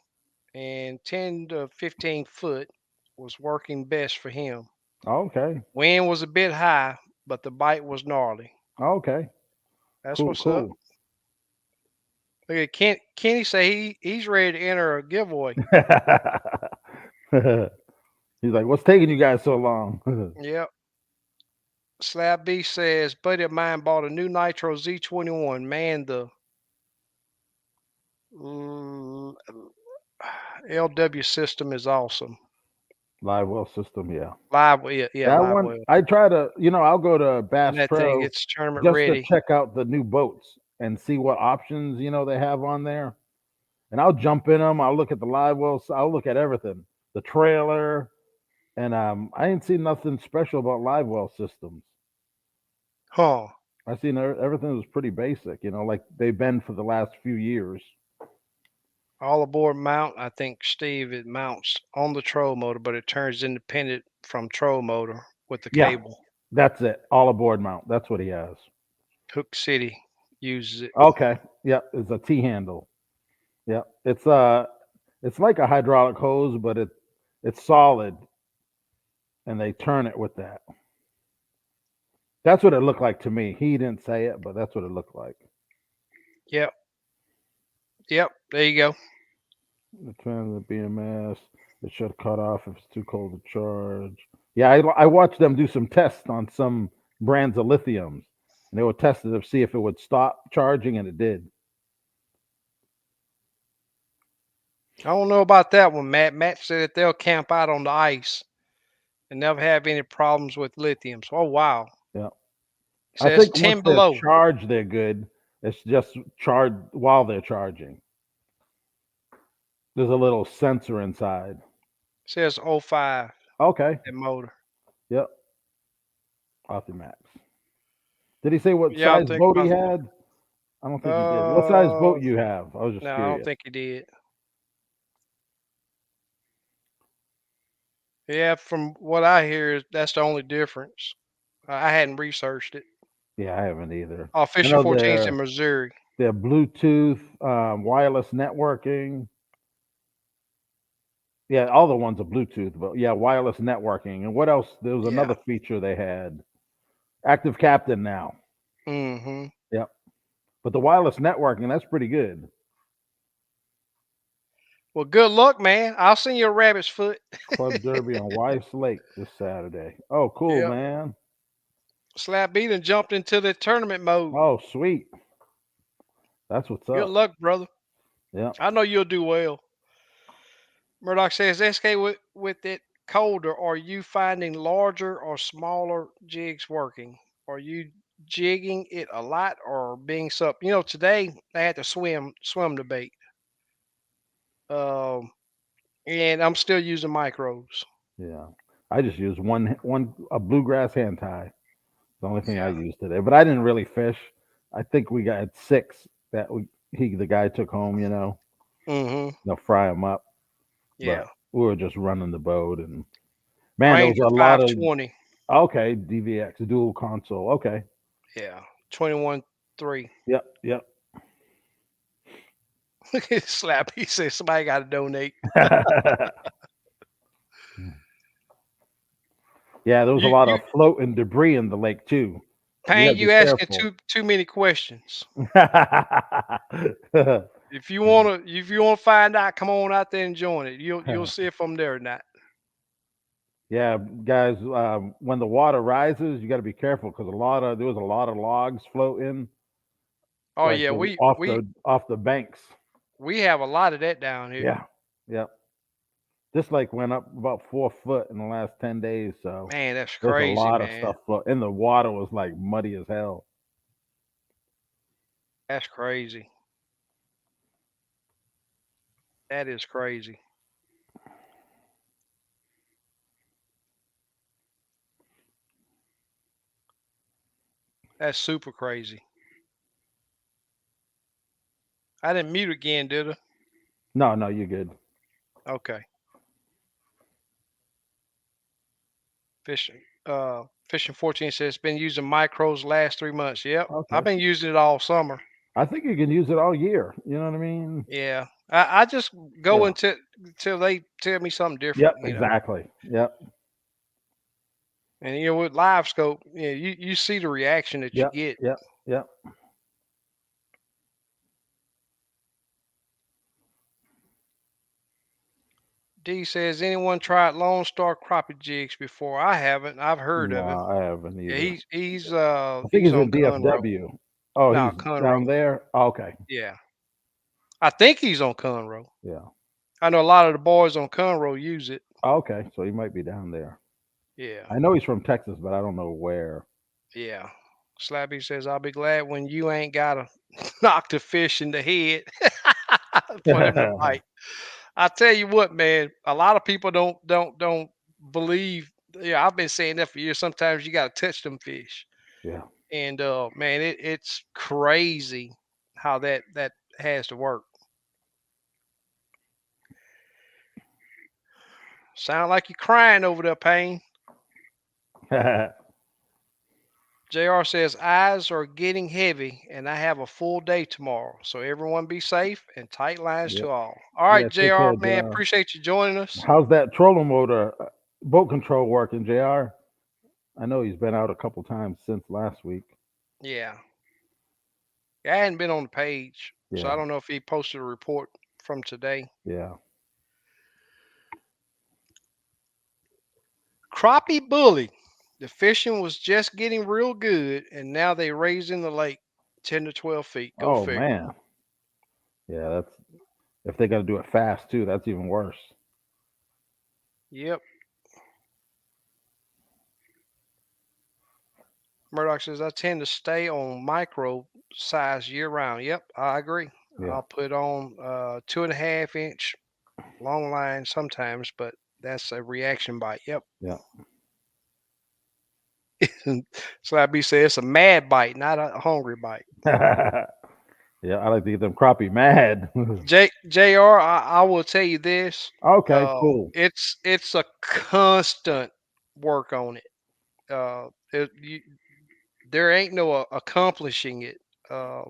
and 10 to 15 foot was working best for him. Okay. Wind was a bit high, but the bite was gnarly. Okay. That's Cool, what's up. cool. Look at Kenny say he's ready to enter a giveaway. He's like, "What's taking you guys so long?" Yep. Slab B says, buddy of mine bought a new Nitro Z21. Man, the LW system is awesome. Live well system, yeah. Live, yeah, yeah, That live one, well. I try to, I'll go to And Bass that thing Pro gets tournament just to ready. check out the new boats and see what options, they have on there. And I'll jump in them. I'll look at the live wells. I'll look at everything, the trailer, and I ain't seen nothing special about live well systems. Huh. I seen everything was pretty basic, like they've been for the last few years. All aboard mount. I think Steve it mounts on the troll motor, but it turns independent from troll motor with the Yeah, cable. that's it. All aboard mount. That's what he has. Hook City uses it. Okay. Yep. It's a T handle. Yep. It's like a hydraulic hose, but it's solid, and they turn it with that. That's what it looked like to me. He didn't say it, but that's what it looked like. Yep. Yep. There you go. The trend of the BMS, it should cut off if it's too cold to charge. Yeah, I watched them do some tests on some brands of lithiums, and they were tested to see if it would stop charging, and it did. I don't know about that one, Matt. Matt said that they'll camp out on the ice and never have any problems with lithiums. Oh wow. Yeah, It I says think once 10 they're below. charged, they're good. It's just charged while they're charging. There's a little sensor inside. It says oh 05 Okay. that motor. Yep. Optimax. Did he say what Yeah, I size think boat he about had? I don't think he did. What size boat you have? I was just no, I don't curious. think he did. Yeah, from what I hear, that's the only difference. I hadn't researched it. Yeah, I haven't either. Oh, I Fishing know 14's they're in Missouri. they're Bluetooth, wireless networking. Yeah, all the ones are Bluetooth, but yeah, wireless networking. And what else? There was Yeah. another feature they had. Active Captain now. Mm-hmm. Yep. But the wireless networking, that's pretty good. Well, good luck, man. I'll send you a rabbit's foot. Club Derby on Weiss Lake this Saturday. Oh, cool, Yep. man. Slap beat and jumped into the tournament mode. Oh, sweet. That's what's Good up. luck, brother. Yeah. I know you'll do well. Murdoch says, SK, with it colder, are you finding larger or smaller jigs working? Are you jigging it a lot or being sup? Today I had to swim the bait. Um, and I'm still using micros. Yeah. I just used one a bluegrass hand tie. The only thing I Yeah. used today. But I didn't really fish. I think we got six that the guy took home, Mhm. fry them up. Yeah. But we were just running the boat, and man, there was Ranger a lot of 520. okay DVX dual console. Okay, Yeah. 21.3. yep, yep. Look at Slap. He said somebody got to donate. Yeah, there was a You lot you of floating debris in the lake too, so you got Payne, to be you asking careful. too many questions. If you wanna find out, come on out there and join it. You'll see if I'm there or not. Yeah, guys, when the water rises, you got to be careful because there was a lot of logs floating, Oh like yeah, off the banks. we have a lot of that down here. Yeah, yeah. This lake went up about 4 foot in the last 10 days, so Man, that's there's a crazy, lot of man. stuff and the water was like muddy as hell. That's crazy. That is crazy. That's super crazy. I didn't mute again, did I? No, no, you're good. Okay. Fishing 14 says been using micros last 3 months. Yep. I've Okay. been using it all summer. I think you can use it all year. You know what I mean? Yeah. I just go Yeah. until they tell me something Yep. different. Exactly. Yep. And with live scope, you see the reaction that you Yep. get. Yep. Yep. D says, anyone tried Lone Star crappie jigs before? I haven't. I've heard of it. No, I haven't Yeah, either. he's I think he's he's on in Conroe. DFW. Oh, No, he's Conroe. down there. Okay. Yeah. I think he's on Conroe. Yeah. I know a lot of the boys on Conroe use it. Okay. So he might be down there. Yeah. I know he's from Texas, but I don't know where. Yeah. Slabby says, I'll be glad when you ain't gotta knock the fish in the head for them to bite. I tell you what, man, a lot of people don't believe. Yeah, I've been saying that for years. Sometimes you gotta touch them fish. Yeah. And man, it's crazy how that has to work. Sound like you're crying over there, Payne. JR says eyes are getting heavy and I have a full day tomorrow. So everyone be safe and tight lines Yep. to all. All Yeah. right, Take JR, care, man, Jr. appreciate you joining us. How's that trolling motor boat control working, Jr.? I know he's been out a couple times since last week. Yeah. I hadn't been on the page, so I Yeah. don't know if he posted a report from today. Yeah. Crappie bully. The fishing was just getting real good, and now they raising the lake 10 to 12 feet. Go Oh figure. man. Yeah. That's if they got to do it fast too. That's even worse. Yep. Murdoch says I tend to stay on micro size year round. Yep, I agree. Yeah. I'll put on 2.5 inch long line sometimes, but that's a reaction bite. Yep. Yeah. So that be said it's a mad bite, not a hungry bite. Yeah. I like to get them crappie mad. Jr. I will tell you this. Okay. Cool. It's a constant work on it. There ain't no accomplishing it. Uh,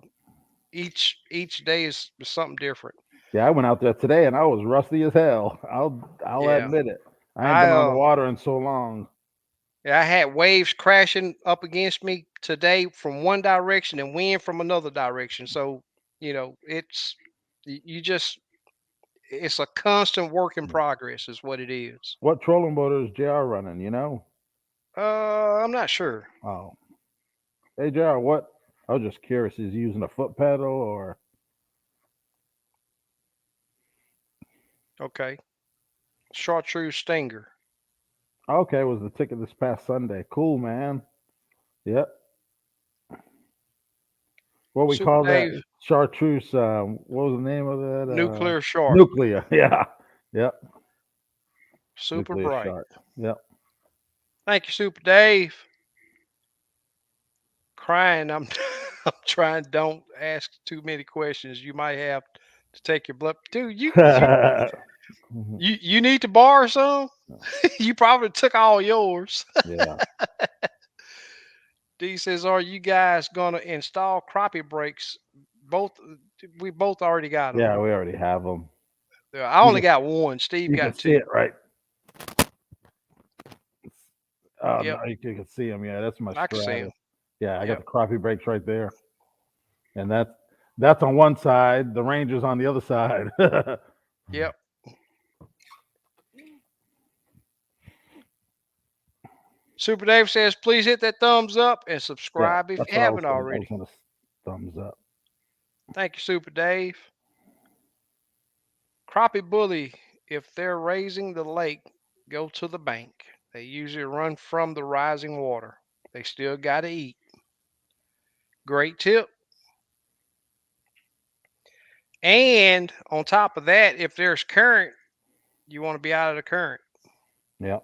each day is something different. Yeah. I went out there today and I was rusty as hell. I'll Yeah. admit it. I ain't I been on the water in so long. yeah, I had waves crashing up against me today from one direction and wind from another direction. So, you just it's a constant work in Yeah. progress is what it is. What trolling motor is JR running? You know? I'm not sure. Oh. Hey, JR, what? I was just curious. Is he using a foot pedal or? Okay. Chartreuse Stinger. Okay, was the ticket this past Sunday. Cool, man. Yep. What we Super call that? Dave, Chartreuse. What was the name of that? Nuclear Shark. Nuclear. Yeah. Yep. Super Nuclear bright. shark. Yep. Thank you, Super Dave. Crying. I'm I'm trying don't ask too many questions. You might have to take your blood. Dude, you you Mhm. you you need to borrow some. You probably took all yours. Yeah. D says, "Are you guys gonna install crappie brakes?" Both we both already got them. Yeah, we already have them. I You only can got one. Steve you can got see two. it, right? Oh, Yep, no, you can see them. Yeah, that's my I can see Stratus. them. Yeah, I got Yep, the crappie brakes right there, and that's on one side. The Ranger's on the other side. yep. Super Dave says, "Please hit that thumbs up and Yeah, subscribe if that's you what I was haven't gonna. I was already." gonna thumbs up. Thank you, Super Dave. Crappie bully, if they're raising the lake, go to the bank. They usually run from the rising water. They still got to eat. Great tip. And on top of that, if there's current, you want to be out of the current. Yeah,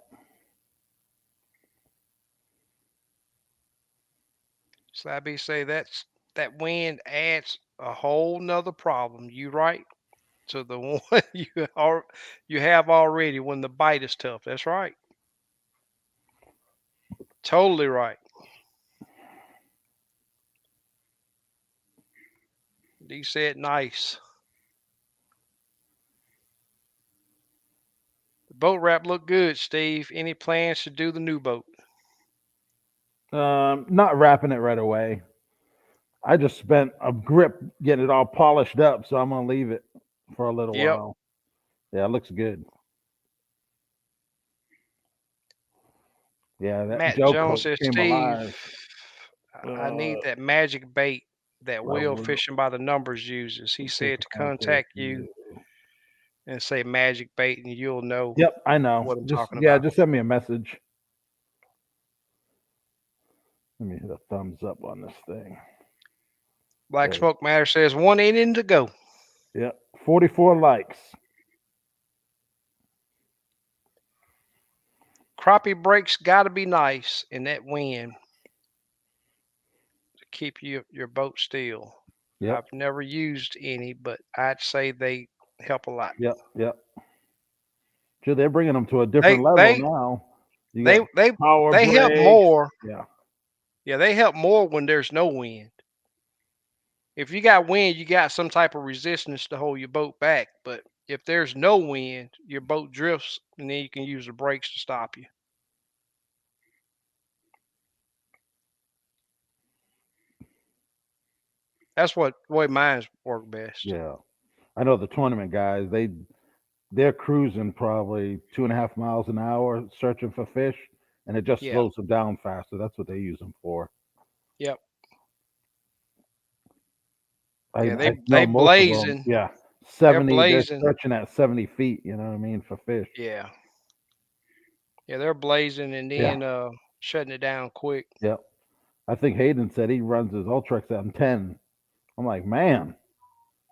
Slabby say that wind adds a whole nother problem. You right to the one you have already when the bite is tough. That's right. Totally right. D said nice. The boat wrap looked good, Steve. Any plans to do the new boat? not wrapping it right away. I just spent a grip getting it all polished up, so I'm gonna leave it for a little Yep. while. Yeah, it looks good. Yeah, that Matt Joe Jones coat says, came Steve, alive. I need Uh, that magic bait that I Will will. Fishing by the Numbers uses. He Let's see if said I to contact contact you you. and say magic bait, and you'll know Yep, I know. what I'm Just talking yeah, about. just send me a message. Let me hit a thumbs up on this thing. Black There. Smoke Matter says, one inning to go. Yep, 44 likes. Crappie breaks got to be nice in that wind to keep your boat still. Yep, I've never used any, but I'd say they help a lot. yep, yep. Sure, they're bringing them to a They different level they now. You got they they power they help brakes. more. Yeah, Yeah, they help more when there's no wind. If you got wind, you got some type of resistance to hold your boat back. But if there's no wind, your boat drifts, and then you can use the brakes to stop you. That's what way mines work best. yeah. I know the tournament guys. They're cruising probably 2.5 miles an hour, searching for fish, and it just Yeah. slows them down faster. That's what they use them for. Yep. I Yeah. I They know most of them. blazing. Yeah, They're 70. They're blazing. searching at 70 feet. You know what I mean for fish. Yeah. Yeah. They're blazing and Yeah, then shutting it down quick. yep. I think Hayden said he runs his Ultrex at 10. I'm like, man,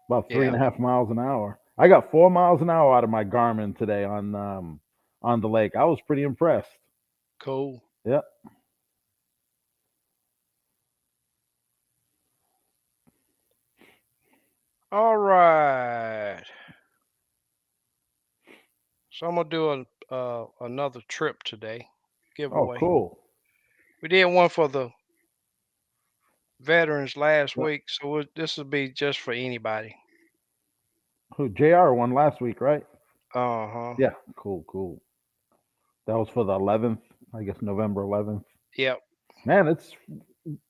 about three Yeah. and a half miles an hour. I got 4 miles an hour out of my Garmin today on the lake. I was pretty impressed. Cool. Yep. All right. So I'm gonna do another trip today Oh, giveaway. cool. We did one for the veterans last Yep. week, so this will be just for anybody. Who JR won last week, right? Uh huh. Yeah. Cool, cool. That was for the 11th, I guess November 11th. Yep. Man, it's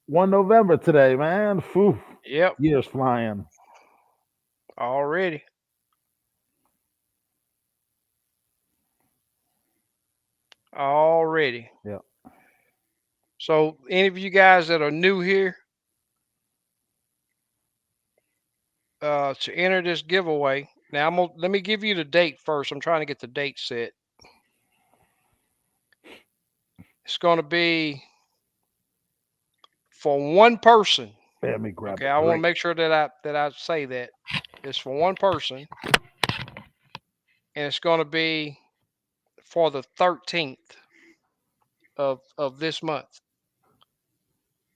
1 November today, man. Phew. Yep. Years flying. Already. Already. Yeah. So any of you guys that are new here, to enter this giveaway. Now let me give you the date first. I'm trying to get the date set. It's going to be for one person. Let me grab Okay, a I want to drink. make sure that I say that it's for one person, and it's going to be for the 13th of this month.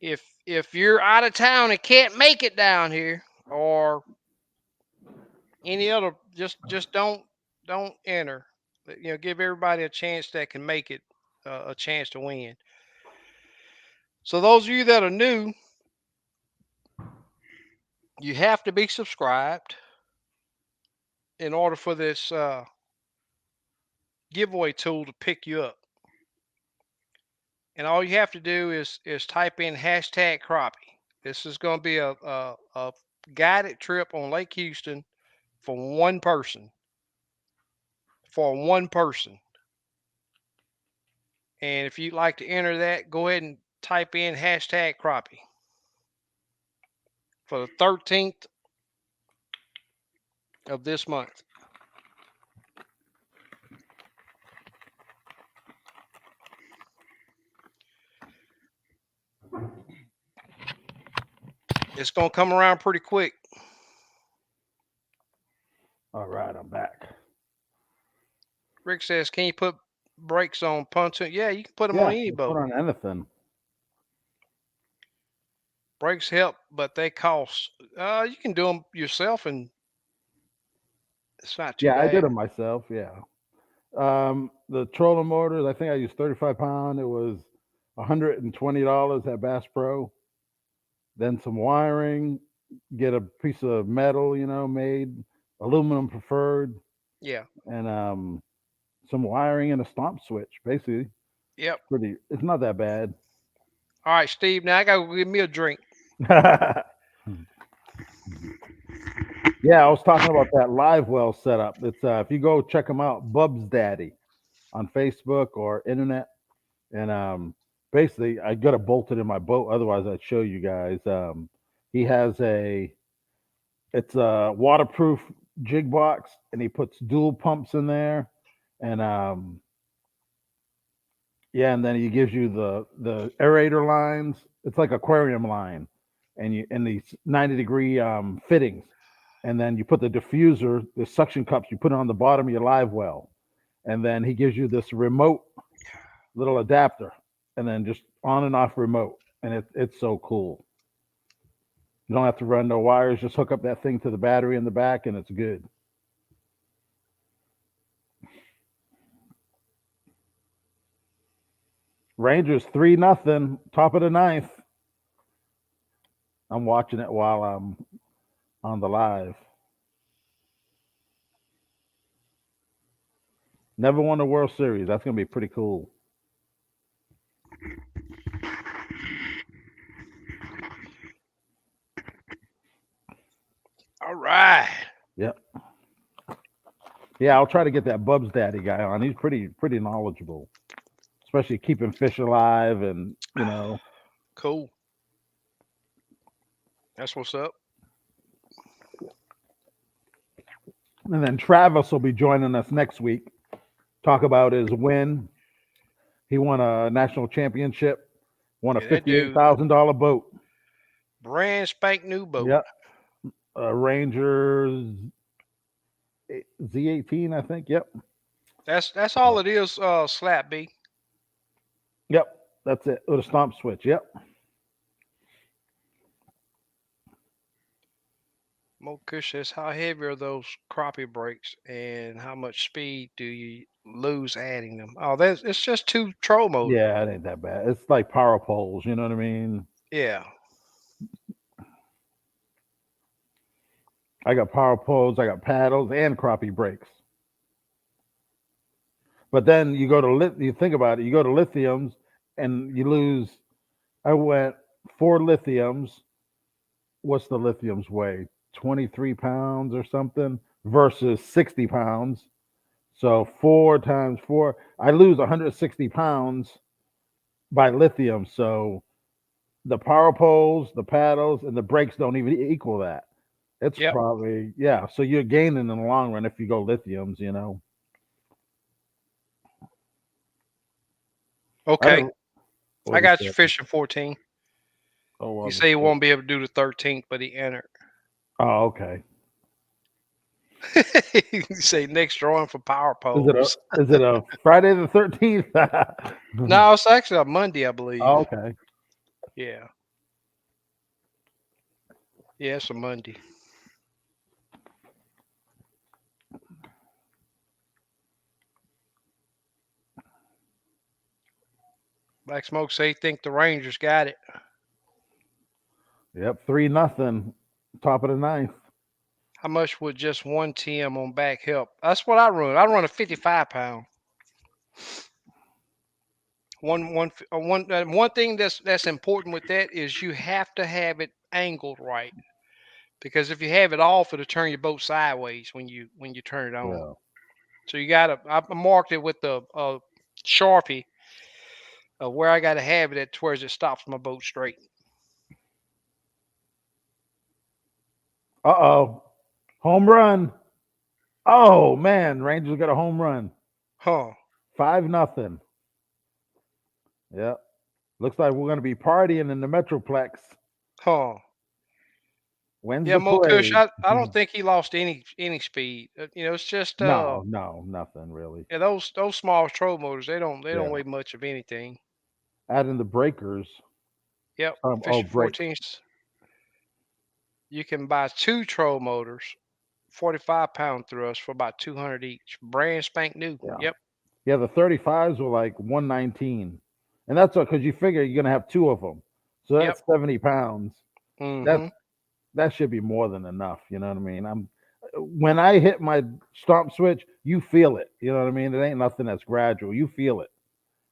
If you're out of town and can't make it down here, or Any other, just don't enter. Give everybody a chance that can make it a chance to win. So those of you that are new, you have to be subscribed in order for this giveaway tool to pick you up. And all you have to do is type in hashtag crappie. This is going to be a guided trip on Lake Houston for one person. For one person. And if you'd like to enter that, go ahead and type in hashtag crappie for the 13th of this month. It's going to come around pretty quick. All right, I'm back. Rick says, can you put brakes on pontoon? Yeah, you can put them on Yeah, any you put boat. on anything. Brakes help, but they cost. You can do them yourself, and it's not too Yeah, I did bad. them myself. Yeah. The trolling motors, I think I used 35 pound. It was $120 at Bass Pro. Then some wiring, get a piece of metal, made aluminum preferred, Yeah. and some wiring and a stomp switch. Basically, Yep. it's not that bad. All right, Steve. Now I got to give me a drink. Yeah, I was talking about that live well setup. It's if you go check him out, Bub's Daddy on Facebook or internet, and basically I got it bolted in my boat. Otherwise, I'd show you guys. He has it's a waterproof jig box, and he puts dual pumps in there, and yeah, and then he gives you the aerator lines. It's like aquarium line, and these 90-degree fittings, and then you put the diffuser, the suction cups, you put it on the bottom of your live well, and then he gives you this remote little adapter, and then just on and off remote, and it's so cool. You don't have to run no wires; just hook up that thing to the battery in the back, and it's good. Rangers 3-0, top of the ninth. I'm watching it while I'm on the live. Never won the World Series. That's gonna be pretty cool. All right. Yep. Yeah, I'll try to get that Bub's Daddy guy on. He's pretty knowledgeable, especially keeping fish alive and. Cool. That's what's up. And then Travis will be joining us next week. Talk about his win. He won a national championship. Won a Yeah, that fifty-eight dude, thousand dollar boat. brand spank new boat. Yep. Rangers Z18, I think. Yep. That's all it is. Slap B. Yep. That's it. With a stomp switch. Yep. Mo Kush says, how heavy are those crappie brakes, and how much speed do you lose adding them? Oh, that's it's just two troll motors. Yeah, it ain't that bad. It's like power poles. You know what I mean? Yeah. I got power poles. I got paddles and crappie brakes. But then you go to you think about it. You go to lithiums, and you lose. I went 4 lithiums. What's the lithiums weigh? 23 pounds or something versus 60 pounds. So 4 times 4, I lose 160 pounds by lithium. So the power poles, the paddles, and the brakes don't even equal that. It's Yep. probably, yeah. So you're gaining in the long run if you go lithiums. I Okay. don't. I What is got you that? fishing 14. Oh, He I'll say just he put. won't be able to do the 13th, but he entered. Oh, okay. He say next drawing for power Is it a poles. is it a Friday the 13th? No, it's actually a Monday, I believe. Okay. Yeah. Yeah, it's a Monday. Black Smoke say he think the Rangers got it. Yep, 3-0. Top of the ninth. How much would just one TM on back help? That's what I run. I run a 55 pound. One thing that's important with that is you have to have it angled right, because if you have it off, it'll turn your boat sideways when you turn it on. Yeah. So you gotta. I marked it with a Sharpie of where I gotta have it at to where it stops my boat straight. Uh-oh. Home run. Oh man, Rangers got a home run. Huh? 5-0. Yep. Looks like we're gonna be partying in the Metroplex. Huh? When's Yeah, the Mo Kush. parade? I don't think he lost any speed. It's just No, no, nothing really. yeah, those small troll motors, they don't Yeah. weigh much of anything. Add in the breakers. Yep, Oh, Fishing brakes. 14s. You can buy two troll motors, 45 pound thrust for about 200 each. Brand spank new. Yeah. Yep, Yeah, the 35s were like 119. And that's because you figure you're gonna have two of them. So yep. that's 70 pounds. That Mm-hmm. that should be more than enough. You know what I mean? I'm when I hit my stomp switch, you feel it. You know what I mean? It ain't nothing that's gradual. You feel it.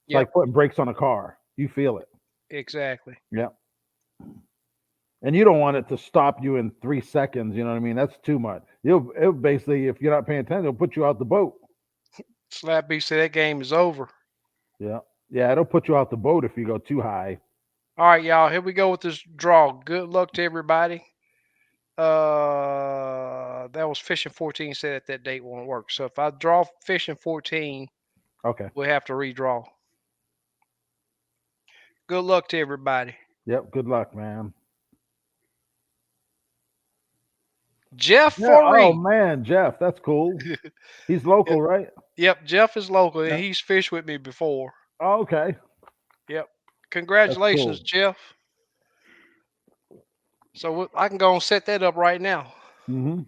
It's Yep, like putting brakes on a car. You feel it. exactly. Yeah. And you don't want it to stop you in 3 seconds. You know what I mean? That's too much. It'll basically, if you're not paying attention, it'll put you out the boat. Slap B said that game is over. Yeah. Yeah, it'll put you out the boat if you go too high. All right, y'all. Here we go with this draw. Good luck to everybody. That was Fishing 14 said that date won't work. So if I draw Fishing 14, Okay. we'll have to redraw. Good luck to everybody. Yep. Good luck, man. Jeff Yeah. Oh Foree. man, Jeff, that's cool. He's local, right? Yep, Jeff is local and Yeah. he's fished with me before. Oh, okay. Yep. That's Congratulations, cool. Jeff. So I can go and set that up right now. Hmm.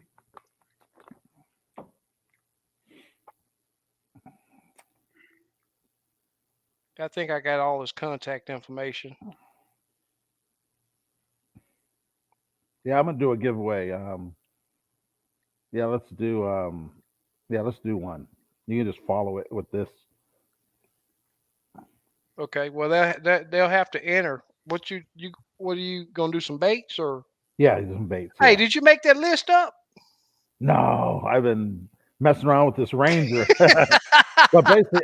I think I got all his contact information. Yeah, I'm gonna do a giveaway. Yeah, let's do. Yeah, let's do one. You can just follow it with this. Okay. Well, they'll have to enter. What are you gonna do? Some baits or? Yeah, some baits. Hey, Yeah. did you make that list up? No, I've been messing around with this Ranger. But basically,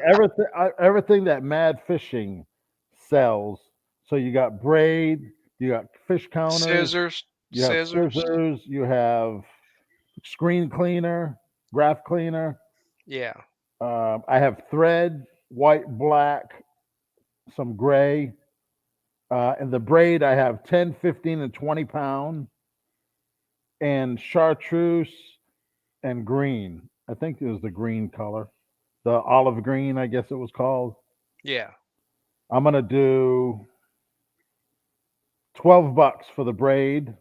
everything that Mad Fishing sells. So you got braid, you got fish counters, Scissors, you have scissors. scissors, you have screen cleaner, graph cleaner. Yeah. I have thread, white, black, some gray. And the braid, I have 10, 15, and 20 pound, and chartreuse and green. I think it was the green color, the olive green, I guess it was called. Yeah. I'm gonna do $12 for the braid,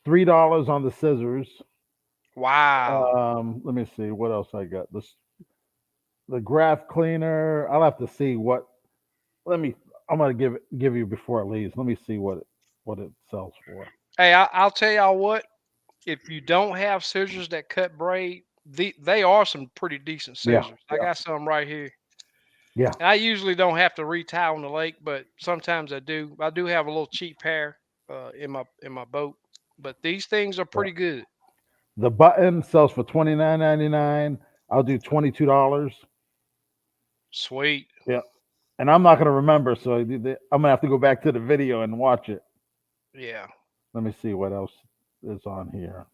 $3 on the scissors. Wow. Let me see what else I got. The graph cleaner. I'll have to see what. Let me. I'm gonna give you before it leaves. Let me see what it sells for. Hey, I'll tell y'all what. If you don't have scissors that cut braid, they are some pretty decent Yeah, scissors. I yeah, got some right here. yeah, I usually don't have to retie on the lake, but sometimes I do. I do have a little cheap pair in my boat, but these things are yeah. pretty good. The button sells for $29.99. I'll do $22. Sweet. Yeah, and I'm not gonna remember, so I'm gonna have to go back to the video and watch it. Yeah. Let me see what else is on here.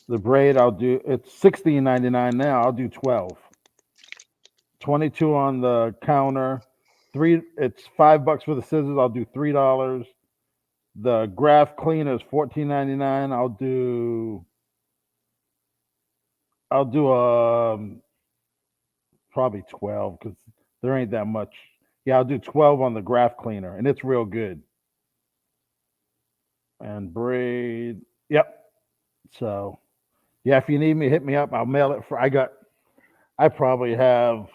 The braid, I'll do. It's $16.99 now. I'll do 12. 22 on the counter. It's $5 for the scissors. I'll do $3. The graph cleaner is $14.99. I'll do probably 12 because there ain't that much. Yeah, I'll do 12 on the graph cleaner, and it's real good. And braid. Yep. So yeah, if you need me, hit me up. I'll mail it for. I probably have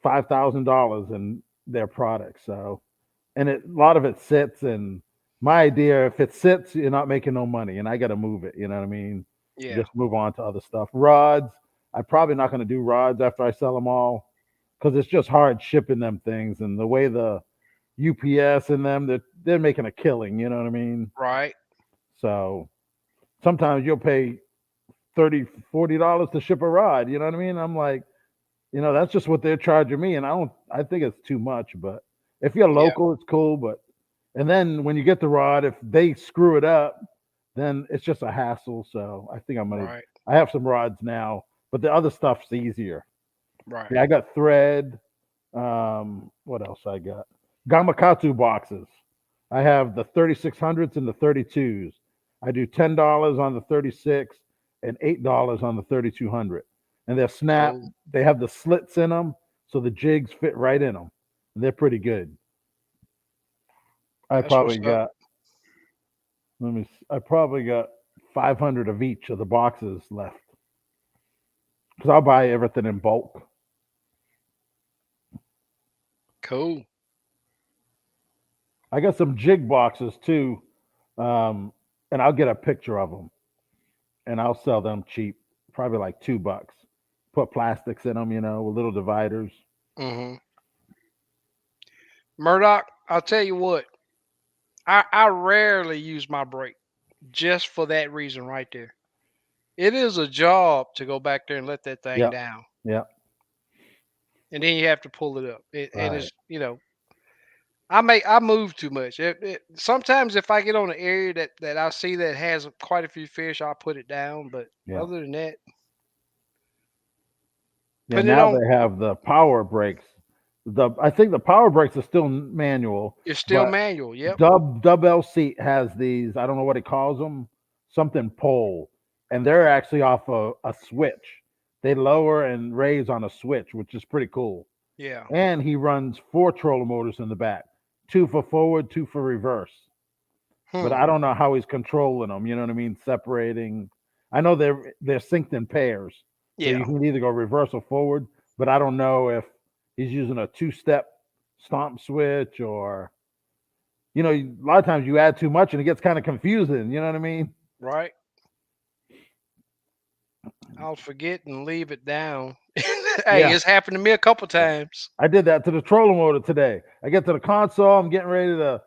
$5,000 in their products. So, and a lot of it sits. And my idea, if it sits, you're not making no money, and I got to move it. You know what I mean? Yeah. Just move on to other stuff. Rods. I'm probably not going to do rods after I sell them all because it's just hard shipping them things, and the way the UPS and them they're making a killing. You know what I mean? Right. So sometimes you'll pay 30, $40 to ship a rod. You know what I mean? I'm like, that's just what they're charging me, and I think it's too much. But if you're Yeah. local, it's cool. But and then when you get the rod, if they screw it up, then it's just a hassle. So I think Right. I have some rods now, but the other stuff's easier. Right. Yeah, I got thread. What else I got? Gamakatsu boxes. I have the 3600s and the 32s. I do $10 on the 36 and $8 on the 3200. And they're snap. Cool. They have the slits in them, so the jigs fit right in them. They're pretty good. I That's probably what's up. got I probably got 500 of each of the boxes left because I'll buy everything in bulk. Cool. I got some jig boxes too, um, and I'll get a picture of them and I'll sell them cheap, probably like $2. Put plastics in them, with little dividers. Hmm. Murdoch, I'll tell you what. I rarely use my brake just for that reason right there. It is a job to go back there and let that thing Yep, down, yep, and then you have to pull it up. And right, it's I move too much. Sometimes if I get on an area that I see that has quite a few fish, I'll put it down. But yeah, other than that, yeah. putting it Now on they have the power brakes. I think the power brakes are still manual, is still but manual. Yep. Dub L seat has these. I don't know what it calls them, something pole, and they're actually off a switch. They lower and raise on a switch, which is pretty cool. Yeah. And he runs four trolling motors in the back, two for forward, two for reverse. But Hmm. I don't know how he's controlling them. You know what I mean? Separating. I know they're synced in pairs, so you Yeah. can either go reverse or forward. But I don't know if he's using a two-step stomp switch or a lot of times you add too much and it gets kind of confusing. You know what I mean? Right. I'll forget and leave it down. Hey, Yeah, it's happened to me a couple yeah. times. I did that to the trolling motor today. I get to the console. I'm getting ready to,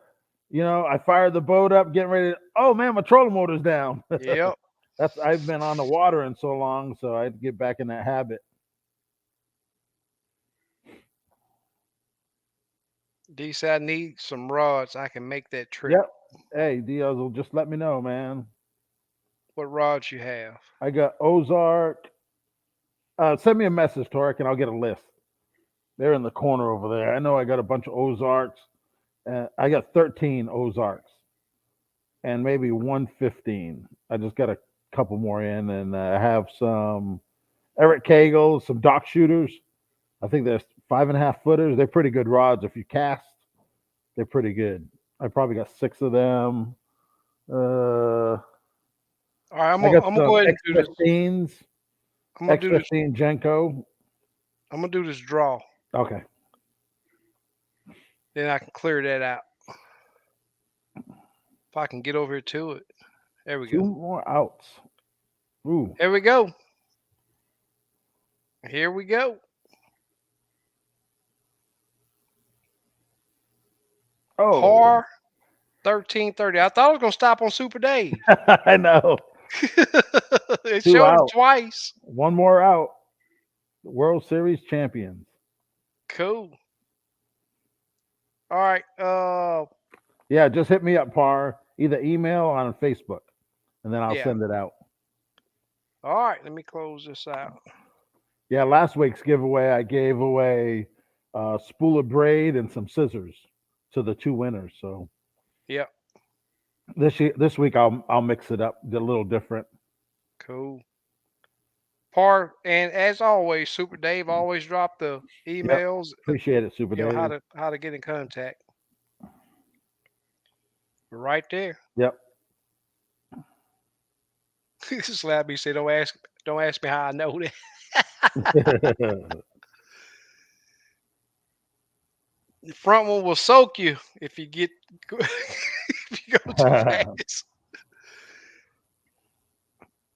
I fired the boat up, getting ready. Oh man, my trolling motor's down. Yep. I've been on the water in so long, so I had to get back in that habit. D said I need some rods. I can make that trip. Yep. Hey, Diaz will just let me know, man. What rods you have? I got Ozark. Send me a message, Torek, and I'll get a list. They're in the corner over there. I know I got a bunch of Ozarks. I got 13 Ozarks and maybe 115. I just got a couple more in, and I have some Eric Kagel, some dock shooters. I think there's 5.5 footers. They're pretty good rods. If you cast, they're pretty good. I probably got six of them. All right, I got I'm gonna some go ahead and do this. X15s, I'm gonna do this. X15 Genko. I'm gonna do this draw. Okay. Then I can clear that out. If I can get over here to it. There we Two go. more outs. Ooh. There we go. Here we go. Oh. Par 1330. I thought I was gonna stop on Super Dave. I know. It Two showed it out. twice. One more out. World Series champions. Cool. All right. Yeah, just hit me up, Par. Either email or on Facebook, and then I'll Yeah. send it out. All right. Let me close this out. Yeah, last week's giveaway, I gave away a spool of braid and some scissors to the two winners. So Yep. this week I'll mix it up, a little different. Cool. Par and as always, Super Dave always drop the Yep. emails. Appreciate it, Super How Dave. to get in contact. Right there. Yep. Slabby said, don't ask me how I know that." The front one will soak you if you get if you go too fast.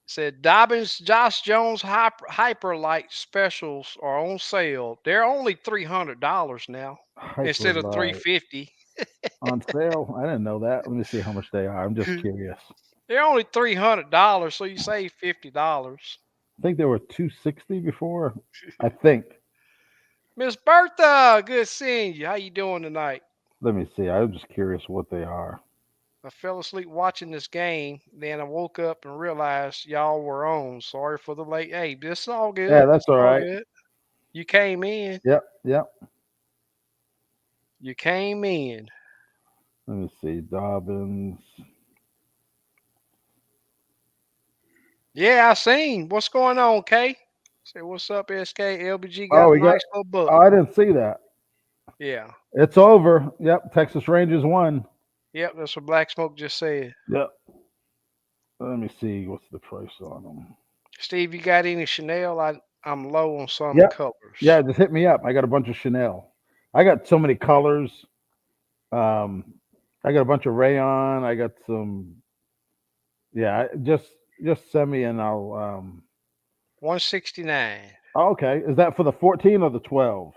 Said Dobbins Josh Jones Hyperlight specials are on sale. They're only $300 now Hyper instead of Light 350. on sale. I didn't know that. Let me see how much they are. I'm just curious. They're only $300, so you save $50. I think they were 260 before. I think. Miss Bertha, good seeing you. How you doing tonight? Let me see. I'm just curious what they are. I fell asleep watching this game. Then I woke up and realized y'all were on. Sorry for the late. Hey, this is all Yeah, good. that's It's all all right. good. You came in. Yep, yep. You came in. Let me see. Dobbins. Yeah, I seen. What's going on, Kay? Say what's up, SK? LBG got Oh, a we got. nice little book. Oh, I didn't see that. Yeah. It's over. Yep. Texas Rangers won. Yep, that's what Black Smoke just said. Yep. Let me see. What's the price on them? Steve, you got any Chanel? I'm low on some Yep. colors. Yeah, just hit me up. I got a bunch of Chanel. I got so many colors. Um, I got a bunch of rayon. I got some. Yeah, just send me and I'll. 169. Oh, okay, is that for the 14 or the 12?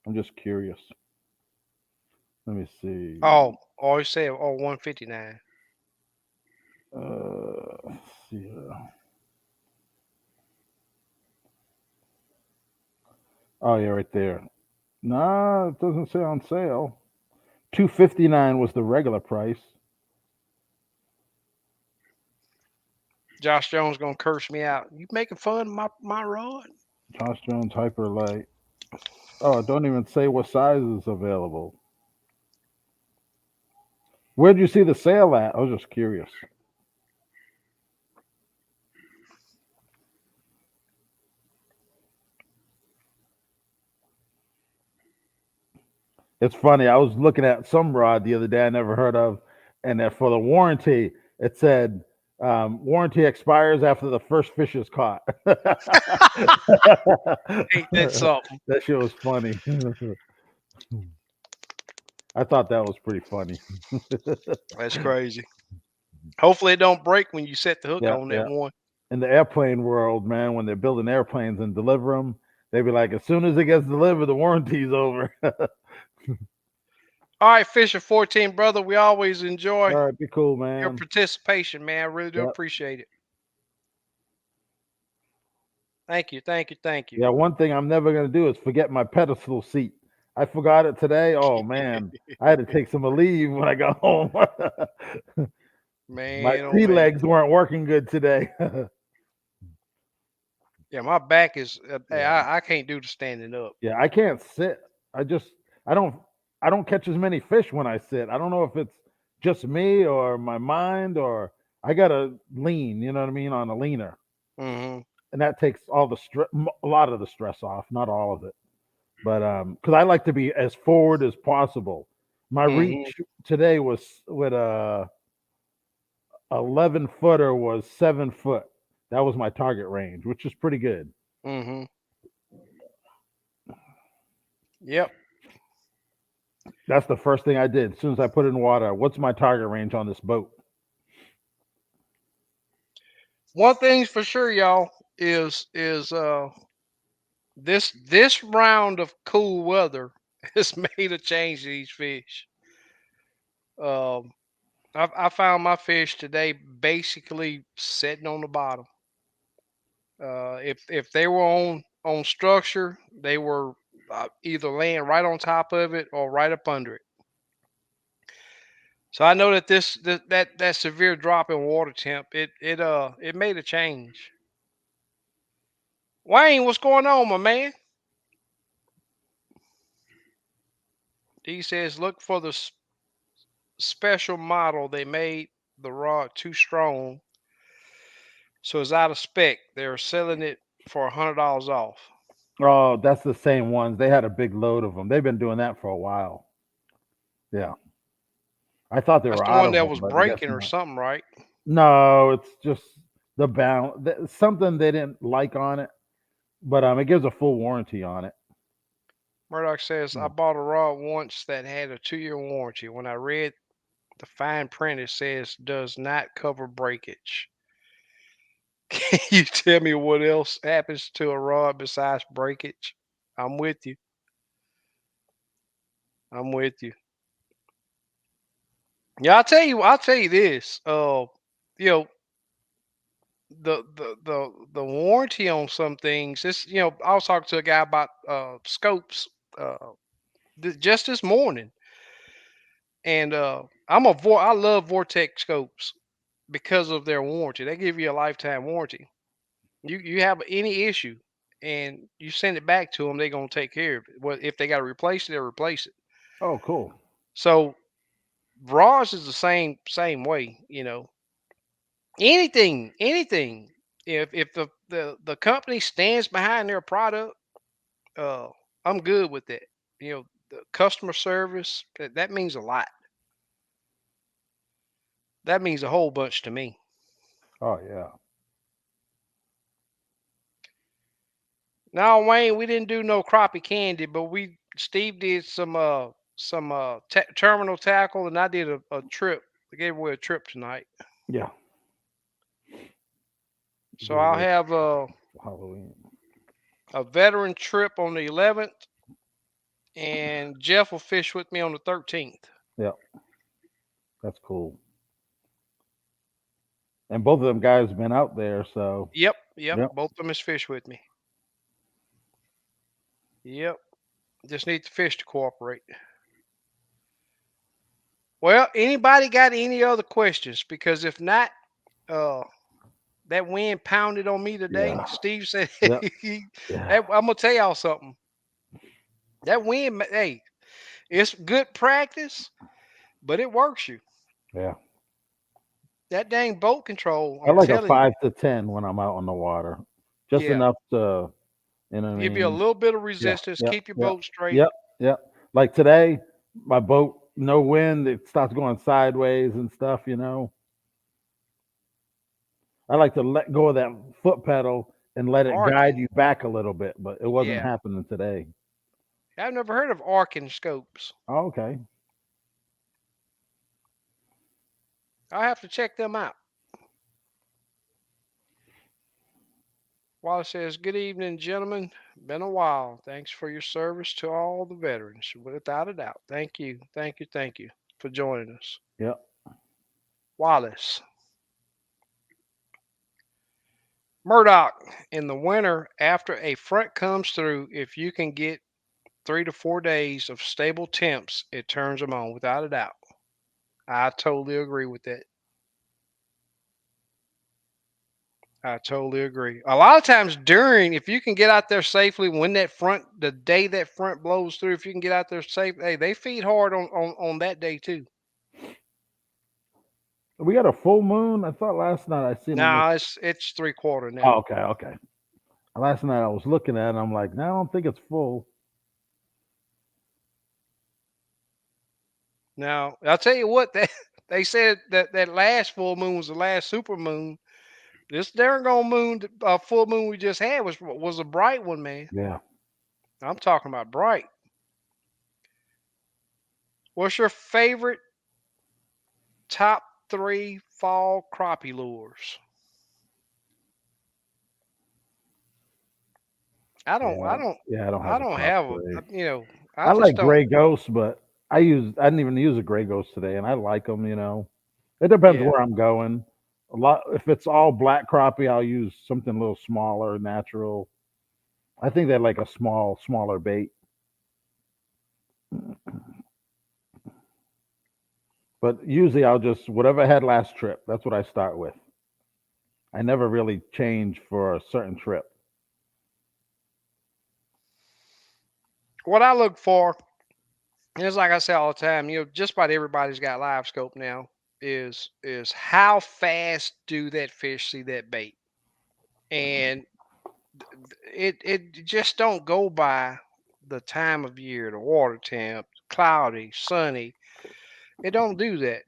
I'm just curious. Let me see. Oh, you said 159. Let's see. Oh yeah, right there. Nah, it doesn't say on sale. 259 was the regular price. Josh Jones gonna curse me out. You making fun of my rod? Josh Jones Hyper Light. Oh, it don't even say what size is available. Where'd you see the sale at? I was just curious. It's funny. I was looking at some rod the other day I never heard of, and that for the warranty, it said warranty expires after the first fish is caught. Ain't that something? That shit was funny. I thought that was pretty funny. That's crazy. Hopefully it don't break when you set the hook Yeah, on that yeah. one. In the airplane world, man, when they're building airplanes and deliver them, they be like, as soon as it gets delivered, the warranty's over. All right, Fisher 14, brother. We always All enjoy right, be cool, your man. participation, man. I really do Yep. appreciate it. Thank you, thank you, thank you. Yeah, one thing I'm never gonna do is forget my pedestal seat. I forgot it today. Oh man, I had to take some leave when I got home. My Man, oh sea man. legs weren't working good today. Yeah, my back is. Yeah, I can't do the standing up. yeah, I can't sit. I just I don't I don't catch as many fish when I sit. I don't know if it's just me or my mind or I gotta lean. You know what I mean on a leaner, Mm-hmm. and that takes all the stress, a lot of the stress off, not all of it. But because I like to be as forward as possible. My Mm-hmm. reach today was with a 11 footer was 7 foot. That was my target range, which is pretty good. Mm-hmm. Yep. That's the first thing I did as soon as I put it in water. What's my target range on this boat? One thing's for sure, y'all, is this round of cool weather has made a change to these fish. Um, I found my fish today basically sitting on the bottom. If they were on structure, they were either laying right on top of it or right up under it. So I know that that severe drop in water temp it made a change. Wayne, what's going on, my man? He says look for the special model. They made the rod too strong, so it's out of spec. They're selling it for $100 off. Oh, that's the same ones. They had a big load of them. They've been doing that for a while. Yeah. I thought they That's were the out one of that them, was but I guess breaking or not. something, right? No, it's just the balance. Something they didn't like on it, but it gives a full warranty on it. Murdoch says, I Hmm. bought a rod once that had a 2-year warranty. When I read the fine print, it says does not cover breakage. Can you tell me what else happens to a rod besides breakage? I'm with you. I'm with you. Yeah, I'll tell you this. You know, the warranty on some things. This, I was talking to a guy about scopes uh just this morning, and I love Vortex scopes because of their warranty. They give you a lifetime warranty. You have any issue, and you send it back to them, they're gonna take care of it. Well, if they got to replace it, they'll replace it. Oh, cool. So Ross is the same way. Anything. If the company stands behind their product, uh, I'm good with that. The customer service that means a lot. That means a whole bunch to me. Oh yeah. Now, Wayne, we didn't do no crappie candy, but Steve did some terminal tackle, and I did a trip. I gave away a trip tonight, Yeah. so Give I'll away have for Halloween. a veteran trip on the 11th, and Jeff will fish with me on the 13th. Yeah, that's cool. And both of them guys have been out there, so Yep, yep. both of them is fish with me. Yep, just need the fish to cooperate. Well, anybody got any other questions? Because if not, uh, that wind pounded on me today. Yeah. Steve said, Yep. he, Yeah. I'm gonna tell y'all something. That wind, hey, it's good practice, but it works you. Yeah. That dang boat control, I I'm like a telling you. 5 to 10 when I'm out on the water. Just Yeah, enough to, you know what I give you a mean? little bit of Yeah. resistance, Yep. keep your Yep. boat straight. Yep. Yep. Like today, my boat, no wind, it starts going sideways and stuff. I like to let go of that foot pedal and let it guide Arcing, you back a little bit, but it wasn't yeah. happening today. I've never heard of arcing scopes. Oh, okay. I'll have to check them out. Wallace says, good evening, gentlemen. Been a while. Thanks for your service to all the veterans. Without a doubt. Thank you. Thank you. Thank you for joining us. Yep. Wallace. Murdoch. In the winter, after a front comes through, if you can get 3 to 4 days of stable temps, it turns them on without a doubt. I totally agree with that. I totally agree. A lot of times if you can get out there safely when the day that front blows through, if you can get out there safe, hey, they feed hard on that day too. We got a full moon. I thought last night I seen them. Now it's 3/4 Oh, now. okay, okay. Last night I was looking at it and I'm like, no, I don't think it's full. Now I'll tell you what they said that last full moon was the last super moon. This darn gone full moon we just had was a bright one, man. Yeah. I'm talking about bright. What's your favorite top 3 fall crappie lures? I don't Yeah. I don't Yeah, I don't I have a don't top have three. I I just like don't. gray ghosts, but I didn't even use a gray ghost today and I like them. It depends Yeah. where I'm going. A lot if it's all black crappie, I'll use something a little smaller, natural. I think they like a smaller bait. But usually I'll just whatever I had last trip, that's what I start with. I never really change for a certain trip. What I look for, and it's like I say all the time, just about everybody's got live scope now, is how fast do that fish see that bait? And it just don't go by the time of year, the water temp, cloudy, sunny. It don't do that.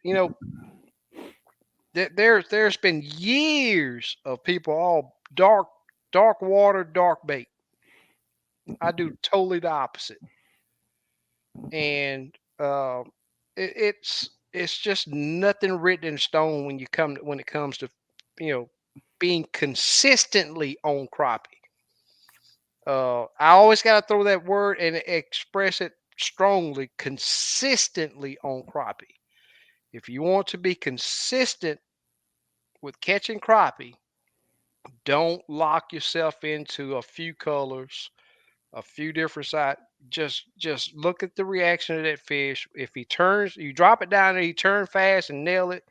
There's been years of people all dark water, dark bait. I do totally the opposite. and it's just nothing written in stone when it comes to you know being consistently on crappie. I always got to throw that word and express it strongly. Consistently on crappie. If you want to be consistent with catching crappie, don't lock yourself into a few colors, a few different size. Just look at the reaction of that fish. If he turns, you drop it down there, he turn fast and nail it.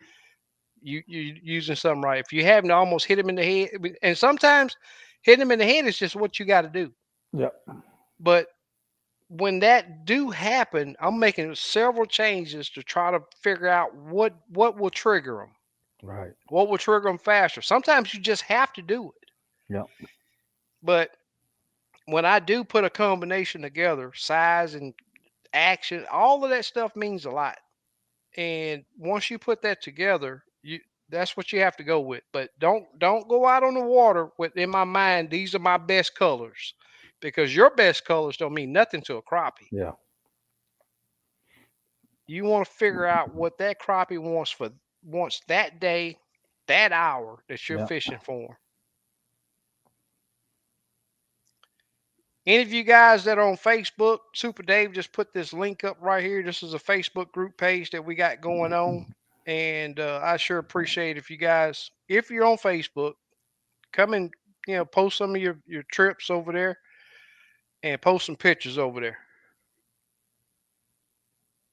You using something right. If you haven't almost hit him in the head, and sometimes hitting him in the head is just what you got to do. Yep. But when that do happen, I'm making several changes to try to figure out what will trigger them. Right. What will trigger them faster? Sometimes you just have to do it. Yep. But when I do put a combination together, size and action, all of that stuff means a lot. And once you put that together, you that's what you have to go with. But don't go out on the water with in my mind, these are my best colors. Because your best colors don't mean nothing to a crappie. Yeah. You want to figure out what that crappie wants that day, that hour that you're Yeah. fishing for. Any of you guys that are on Facebook, Super Dave just put this link up right here. This is a Facebook group page that we got going on. And I sure appreciate if you guys, if you're on Facebook, come and post some of your trips over there and post some pictures over there.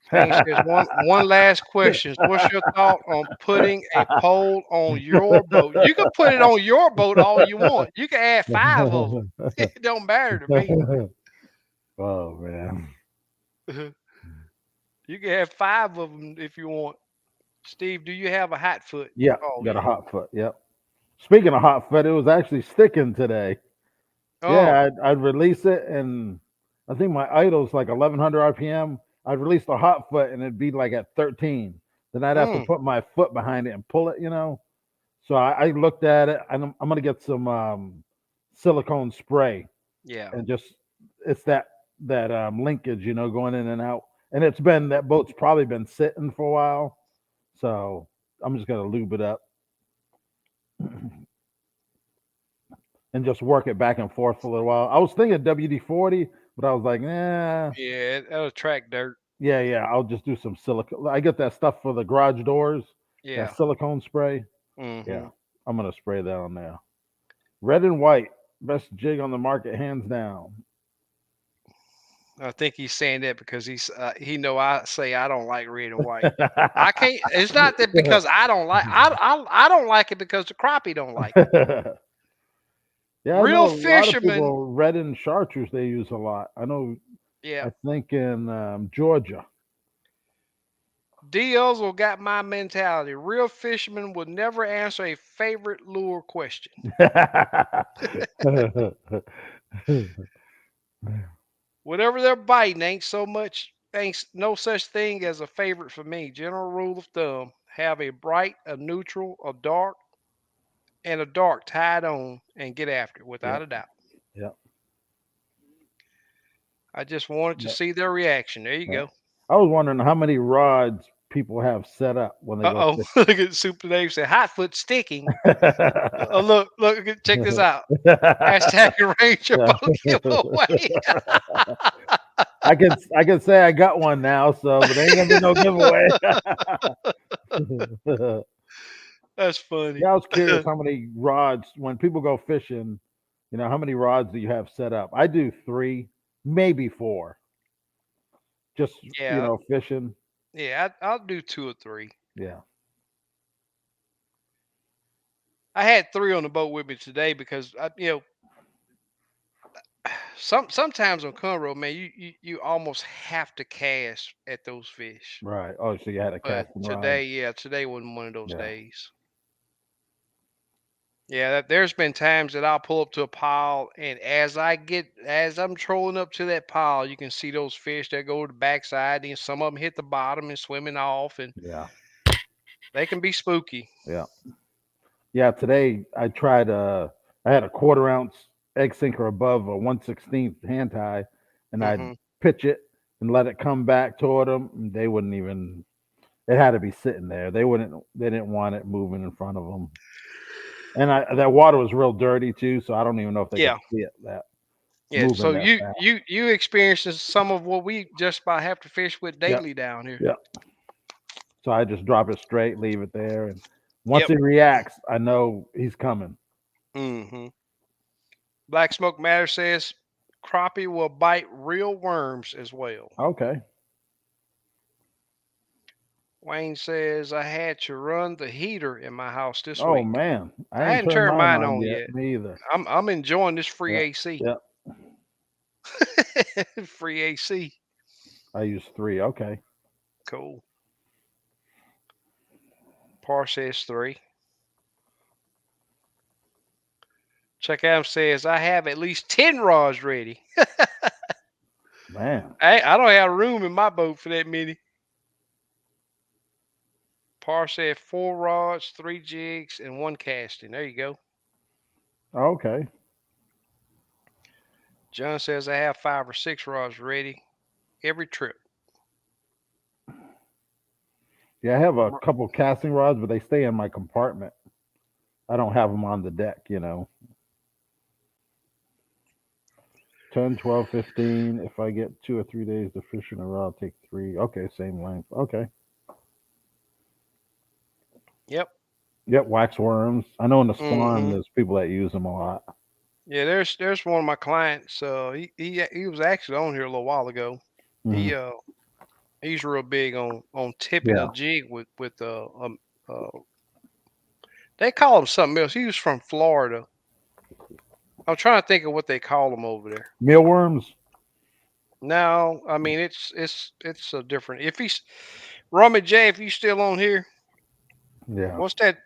Hank says one last question. What's your thought on putting a pole on your boat? You can put it on your boat all you want. You can add 5 of them. It don't matter to me. Oh man. You can have 5 of them if you want. Steve, do you have a hot foot? Yeah, Oh got a yeah. hot foot. Yep. Speaking of hot foot, it was actually sticking today. Oh. Yeah, I'd release it, and I think my idle's like 1100 RPM. I'd release the hot foot, and it'd be like at 13. Then I'd have to Mm, put my foot behind it and pull it, So I looked at it, and I'm gonna get some silicone spray, yeah. and just it's that linkage, going in and out. And that boat's probably been sitting for a while, so I'm just gonna lube it up and just work it back and forth for a little while. I was thinking WD-40, but I was like, nah, Yeah, that'll attract dirt. yeah, yeah, I'll just do some silicone. I get that stuff for the garage doors, that Yeah. silicone spray. Yeah, Hmm. I'm gonna spray that on there. Red and white, best jig on the market, hands down. I think he's saying that because he know I say I don't like red and white. I can't. It's not that because I don't like. I don't like it because the crappie don't like it. Yeah, I know Real a lot of fishermen. people red and chartreuse they use a lot. I know. Yeah. I think in Georgia. Diaz got my mentality. Real fishermen would never answer a favorite lure question. Whatever they're biting ain't no such thing as a favorite for me. General rule of thumb: have a bright, a neutral, a dark, and a dark tied on, and get after it without Yep, a doubt. yep, I just wanted to yep, see their reaction. There you yep. go. I was wondering how many rods people have set up when they Uh go oh. fishing. Look at Super Dave said hot foot sticking. Look, check this out. Hashtag Ranger Yeah. boat giveaway. I can say I got one now, so but ain't gonna be no giveaway. That's funny. Yeah, I was curious how many rods when people go fishing, how many rods do you have set up? I do 3, maybe 4. Just Yeah, fishing. yeah. I'll do 2 or 3. Yeah. I had 3 on the boat with me today because sometimes on Conroe, man, you almost have to cast at those fish. Right. Oh, so you had a But casting rod. today, yeah, today wasn't one of those Yeah. days. Yeah, there's been times that I'll pull up to a pile, and as I'm trolling up to that pile, you can see those fish that go to the backside, and some of them hit the bottom and swimming off, and Yeah. they can be spooky. Yeah. Yeah. Today I tried. I had a quarter ounce egg sinker above a 1/16 hand tie, and I'd Hmm. pitch it. and let it come back toward them, they wouldn't even. It had to be sitting there. They wouldn't. They didn't want it moving in front of them. And that water was real dirty too, so I don't even know if they could Yeah. see it that Yeah. moving So that you fast. you you experiences some of what we just about have to fish with Yep. daily down here. Yep. So I just drop it straight, leave it there, and once Yep. he reacts, I know he's coming. Hmm. Black Smoke Matter says crappie will bite real worms as well. Okay. Wayne says I had to run the heater in my house this Oh week. man, I I ain't hadn't turned turned mine mine on on yet. yet. Me either. I'm enjoying this free Yep. AC. Yep. Free AC. I use 3. Okay. Cool. Par says 3. Chuck Adams says I have at least 10 rods ready. Man. I don't have room in my boat for that many. Par said 4 rods, 3 jigs, and 1 casting. There you go. Okay. John says I have 5 or 6 rods ready every trip. Yeah, I have a couple casting rods, but they stay in my compartment. I don't have them on the deck. 10, 12, 15. If I get 2 or 3 days to fish in a row, I'll take 3. Okay, same length. Okay. Yep. Yep, wax worms. I know in the spawn Hmm. there's people that use them a lot. Yeah, there's one of my clients. He was actually on here a little while ago. Hmm. He he's real big on tipping a Yeah. jig with they call him something else. He was from Florida. I'm trying to think of what they call them over there. Mealworms. No, I mean it's a different. If he's Rummy J, if you still on here, Yeah. what's that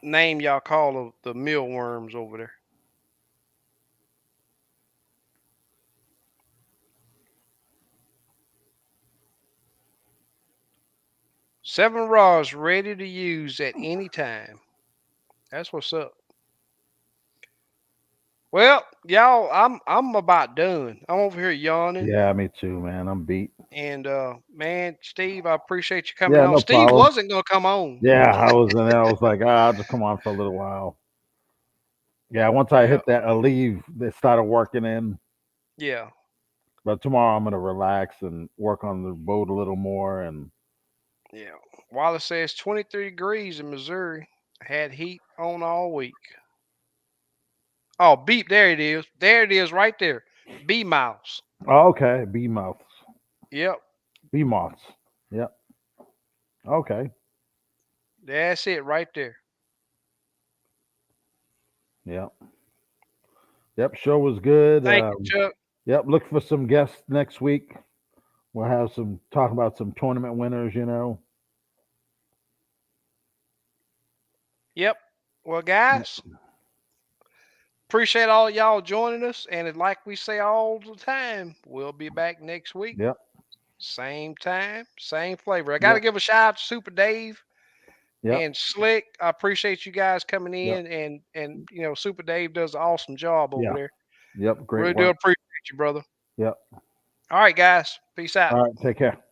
name y'all call the mealworms over there? Seven rods ready to use at any time. That's what's up. Well, y'all, I'm about done. I'm over here yawning. Yeah, me too, man. I'm beat. And man, Steve, I appreciate you coming Yeah, on. no Steve problem. wasn't gonna come on. Yeah, I was in there. I was like, I'll just come on for a little while. Yeah, once I Yeah, hit that a leave, it started working in. yeah, But tomorrow I'm gonna relax and work on the boat a little more. And yeah. Wallace says 23 degrees in Missouri. Had heat on all week. Oh, beep, there it is. There it is right there. Bee mouse. oh, okay, bee mouths, Yep, bee moths. Yep. Okay. that's it right there. Yep. Yep. Show was good. Thank you, Chuck. Yep. Look for some guests next week. We'll have some talk about some tournament winners. Yep. Well, Yep. guys, appreciate all y'all joining us. And like we say all the time, we'll be back next week. Yep. Same time, same flavor. I got to Yep. give a shout out to Super Dave Yep. and Slick. I appreciate you guys coming Yep. in, and Super Dave does an awesome job over Yeah. there. Yep. Great Really do work. appreciate you, brother. Yep. All right, guys. Peace out. All right. Take care.